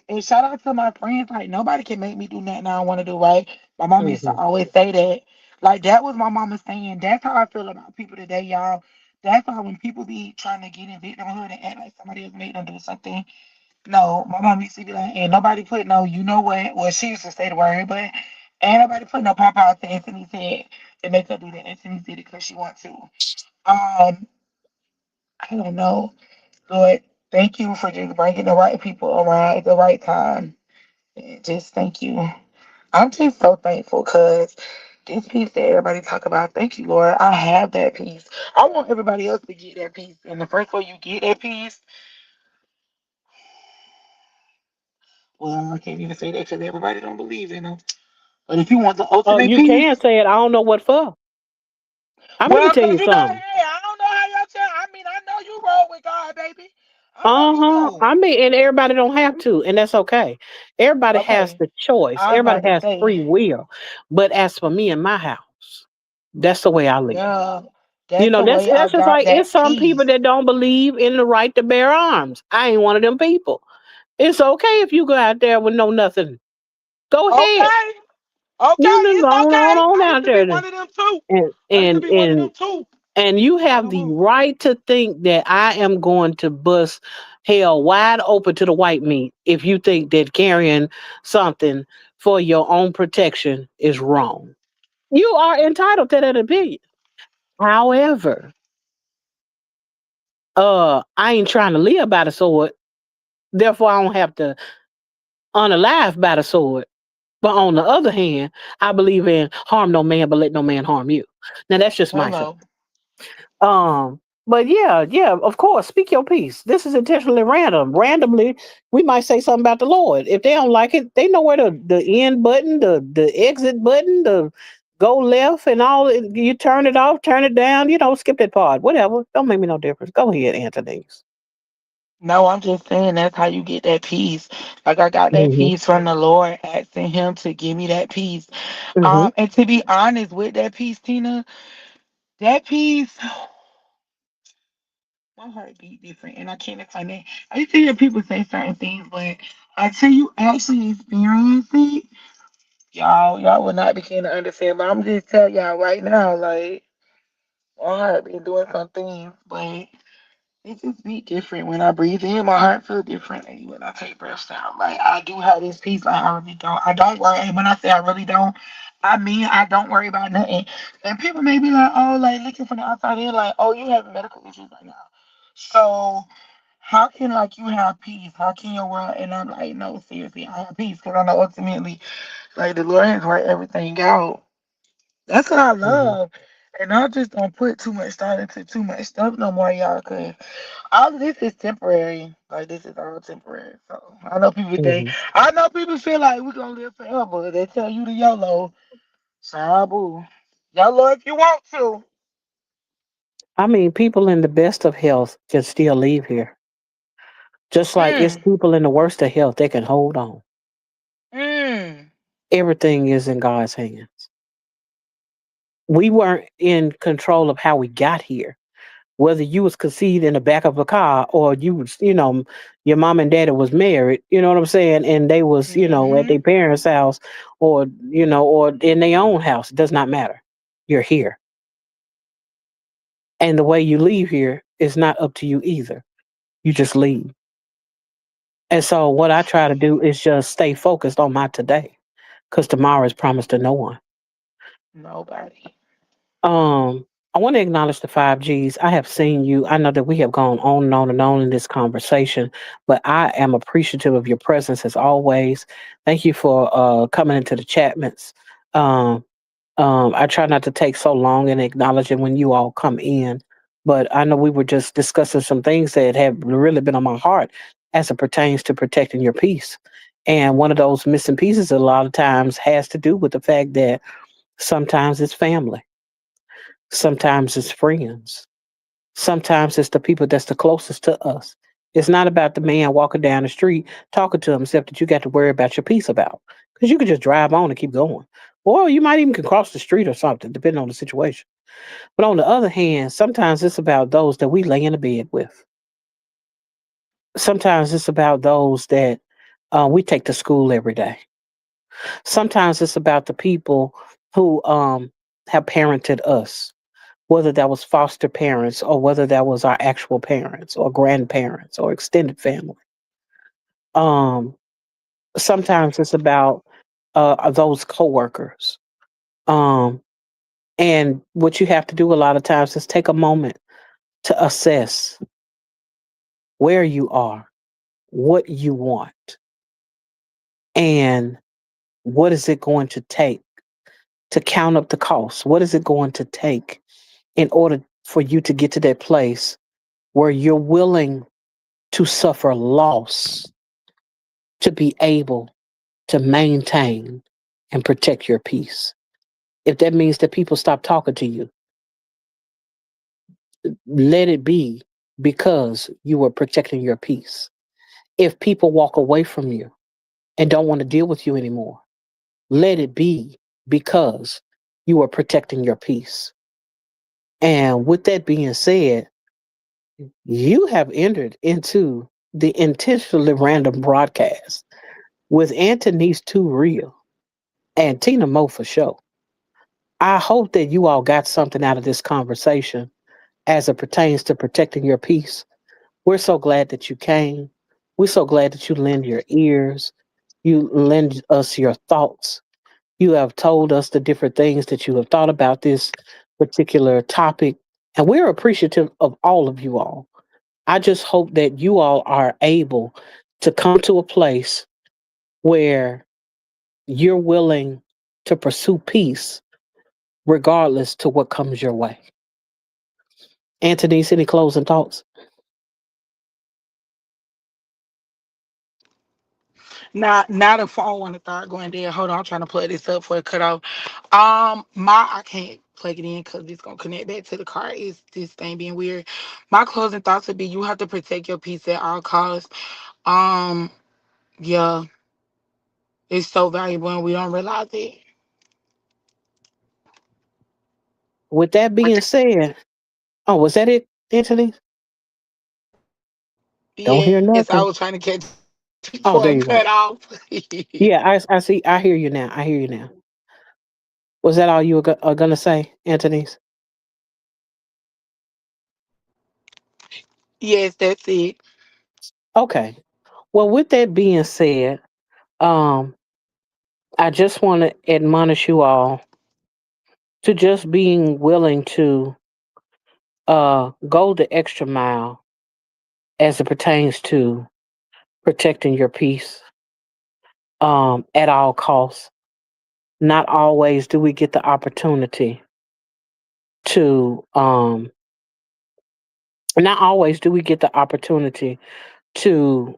And shout out to my friends. Like, nobody can make me do nothing I don't want to do, right? My mom used to Mm-hmm. always say that. Like, that was my mama saying. That's how I feel about people today, y'all. That's why when people be trying to get in victimhood and act like somebody else made them do something, no, my mom used to be like, ain't nobody put no, you know what? Well, she used to say the word, but ain't nobody put no pop out to Anthony's head and make her do that. Anthony did it because she wants to. I don't know, Lord. Thank you for just bringing the right people around at the right time. And just thank you. I'm just so thankful because this peace that everybody talk about, thank you, Lord. I have that peace. I want everybody else to get that peace. And the first way you get that peace, well, I can't even say that because everybody don't believe in them. But if you want the Oh, ultimate you peace, can say it. I don't know what for. Let me well, tell because you you not something. here. I don't know how y'all tell. I mean, I know you roll with God, baby. I know you Uh-huh. do. I mean, and everybody don't have to, and that's okay. Everybody has Okay. the choice. I was Everybody about to has free say, will. But as for me and my house, that's the way I live. yeah, You that's know, the way I that's just got like it's that some people peace. that don't believe in the right to bear arms. I ain't one of them people. It's okay if you go out there with no nothing. Go ahead. Okay. Okay, You just it's okay. on I used out to be there. one of them too. And I used to and be one of and them too. and you I have don't the want. right to think that I am going to bust hell wide open to the white meat if you think that carrying something for your own protection is wrong. You are entitled to that opinion. However, I ain't trying to live by the sword, therefore I don't have to unalive by the sword. But on the other hand, I believe in harm no man, but let no man harm you. Now that's just my thing. Hello. But yeah, of course, speak your piece. This is intentionally random. Randomly, we might say something about the Lord. If they don't like it, they know where the end button, the exit button, the go left, and all. You turn it off, turn it down. Skip that part. Whatever. Don't make me no difference. Go ahead, Anthony's. No, I'm just saying that's how you get that peace. Like I got that Hmm. peace from the Lord, asking Him to give me that peace. Hmm. And to be honest with that peace, Tina, that peace, my heart beat different, and I can't explain it. I used to hear people say certain things, but until you actually experience it, y'all will not begin to understand. But I'm just telling y'all right now, like my heart been doing some things, but it just be different when I breathe in. My heart feel differently when I take breaths out. Like I do have this peace. Like I really don't. I don't worry. And when I say I really don't, I mean I don't worry about nothing. And people may be like, oh, like looking from the outside in, like, oh, you have medical issues right now. So how can like you have peace? How can your world? And I'm like, no, seriously, I have peace because I know ultimately, like the Lord has worked everything out. That's what I Hmm. love. And I just don't put too much thought into too much stuff no more, y'all. Cause all of this is temporary. Like this is all temporary. So I know people think Hmm. I know people feel like we're gonna live forever. They tell you to YOLO. Sabu. YOLO if you want to. I mean, people in the best of health can still leave here. Just like it's Mm. people in the worst of health, they can hold on. Mm. Everything is in God's hands. We weren't in control of how we got here. Whether you was conceived in the back of a car or you was, your mom and daddy was married, you know what I'm saying? And they was, at Mm-hmm. their parents' house or in their own house. It does not matter. You're here. And the way you leave here is not up to you either. You just leave. And so what I try to do is just stay focused on my today. Because tomorrow is promised to no one. Nobody. Um, I want to acknowledge the 5Gs. I have seen you. I know that we have gone on and on and on in this conversation, but I am appreciative of your presence as always. Thank you for coming into the chatments. Um, I try not to take so long in acknowledging when you all come in, but I know we were just discussing some things that have really been on my heart as it pertains to protecting your peace. And one of those missing pieces a lot of times has to do with the fact that sometimes it's family. Sometimes it's friends. Sometimes it's the people that's the closest to us. It's not about the man walking down the street talking to himself that you got to worry about your peace about. Because you can just drive on and keep going. Or you might even can cross the street or something, depending on the situation. But on the other hand, sometimes it's about those that we lay in the bed with. Sometimes it's about those that we take to school every day. Sometimes it's about the people who have parented us, whether that was foster parents or whether that was our actual parents or grandparents or extended family. Um, Sometimes it's about those coworkers. Um, and what you have to do a lot of times is take a moment to assess where you are, what you want, and what is it going to take to count up the costs? What is it going to take in order for you to get to that place where you're willing to suffer loss to be able to maintain and protect your peace. If that means that people stop talking to you, let it be because you were protecting your peace. If people walk away from you and don't want to deal with you anymore, let it be because you are protecting your peace. And with that being said, you have entered into the intentionally random broadcast with Anthony's Too Real. and Tina Mo for sure. I hope that you all got something out of this conversation as it pertains to protecting your peace. We're so glad that you came. We're so glad that you lend your ears. You lend us your thoughts. You have told us the different things that you have thought about this particular topic. And we're appreciative of all of you all. I just hope that you all are able to come to a place where you're willing to pursue peace regardless to what comes your way. Anthony, any closing thoughts? Now the phone want to start going dead. Hold on, I'm trying to plug this up for it cut off. I can't plug it in because it's gonna connect back to the car. Is this thing being weird? My closing thoughts would be: you have to protect your peace at all costs. Um, yeah, it's so valuable and we don't realize it. With that being said, oh, was that it, Anthony? Don't Yes, hear I was trying nothing. to catch it before it cut Oh, there off. you go. Yeah, I see. I hear you now. I hear you now. Was that all you were are going to say, Anthony's? Yes, that's it. Okay. Well, with that being said, um, I just want to admonish you all to just being willing to go the extra mile as it pertains to protecting your peace at all costs. Not always do we get the opportunity to not always do we get the opportunity to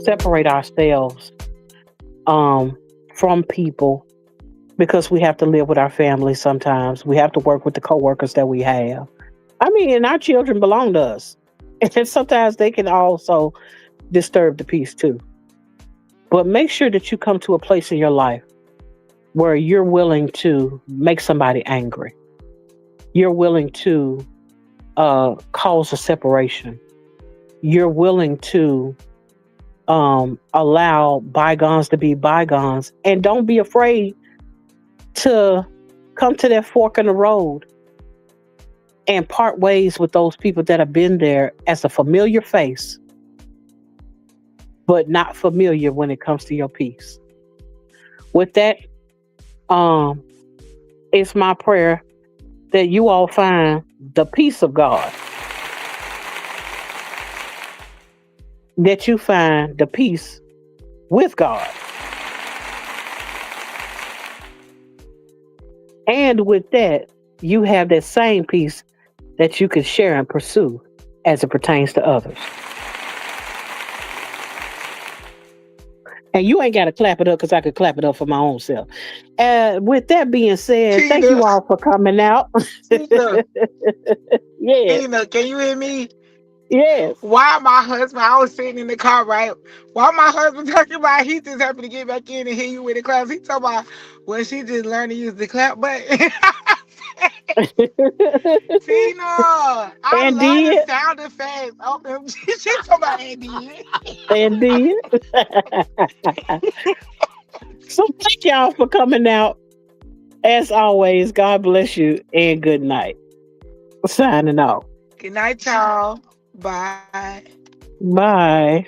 separate ourselves um, from people because we have to live with our families sometimes. We have to work with the coworkers that we have. I mean, and our children belong to us. And sometimes they can also disturb the peace too. But make sure that you come to a place in your life where you're willing to make somebody angry. You're willing to cause a separation. You're willing to allow bygones to be bygones. And don't be afraid to come to that fork in the road and part ways with those people that have been there as a familiar face, but not familiar when it comes to your peace. With that, um, it's my prayer that you all find the peace of God, that you find the peace with God. And with that, you have that same peace that you can share and pursue as it pertains to others. And you ain't got to clap it up because I could clap it up for my own self. With that being said, thank Tina, you all for coming out. Tina, Yes, Tina, can you hear me? yes. Why my husband? I was sitting in the car, right? Why my husband talking about he just happened to get back in and hear you with the claps? He talking about well, she just learned to use the clap button. Tina, I And love the did, sound effects. OMG, she talking about Andy. and did. So thank y'all for coming out. As always, God bless you and good night. Signing off. Good night, y'all. Bye. Bye.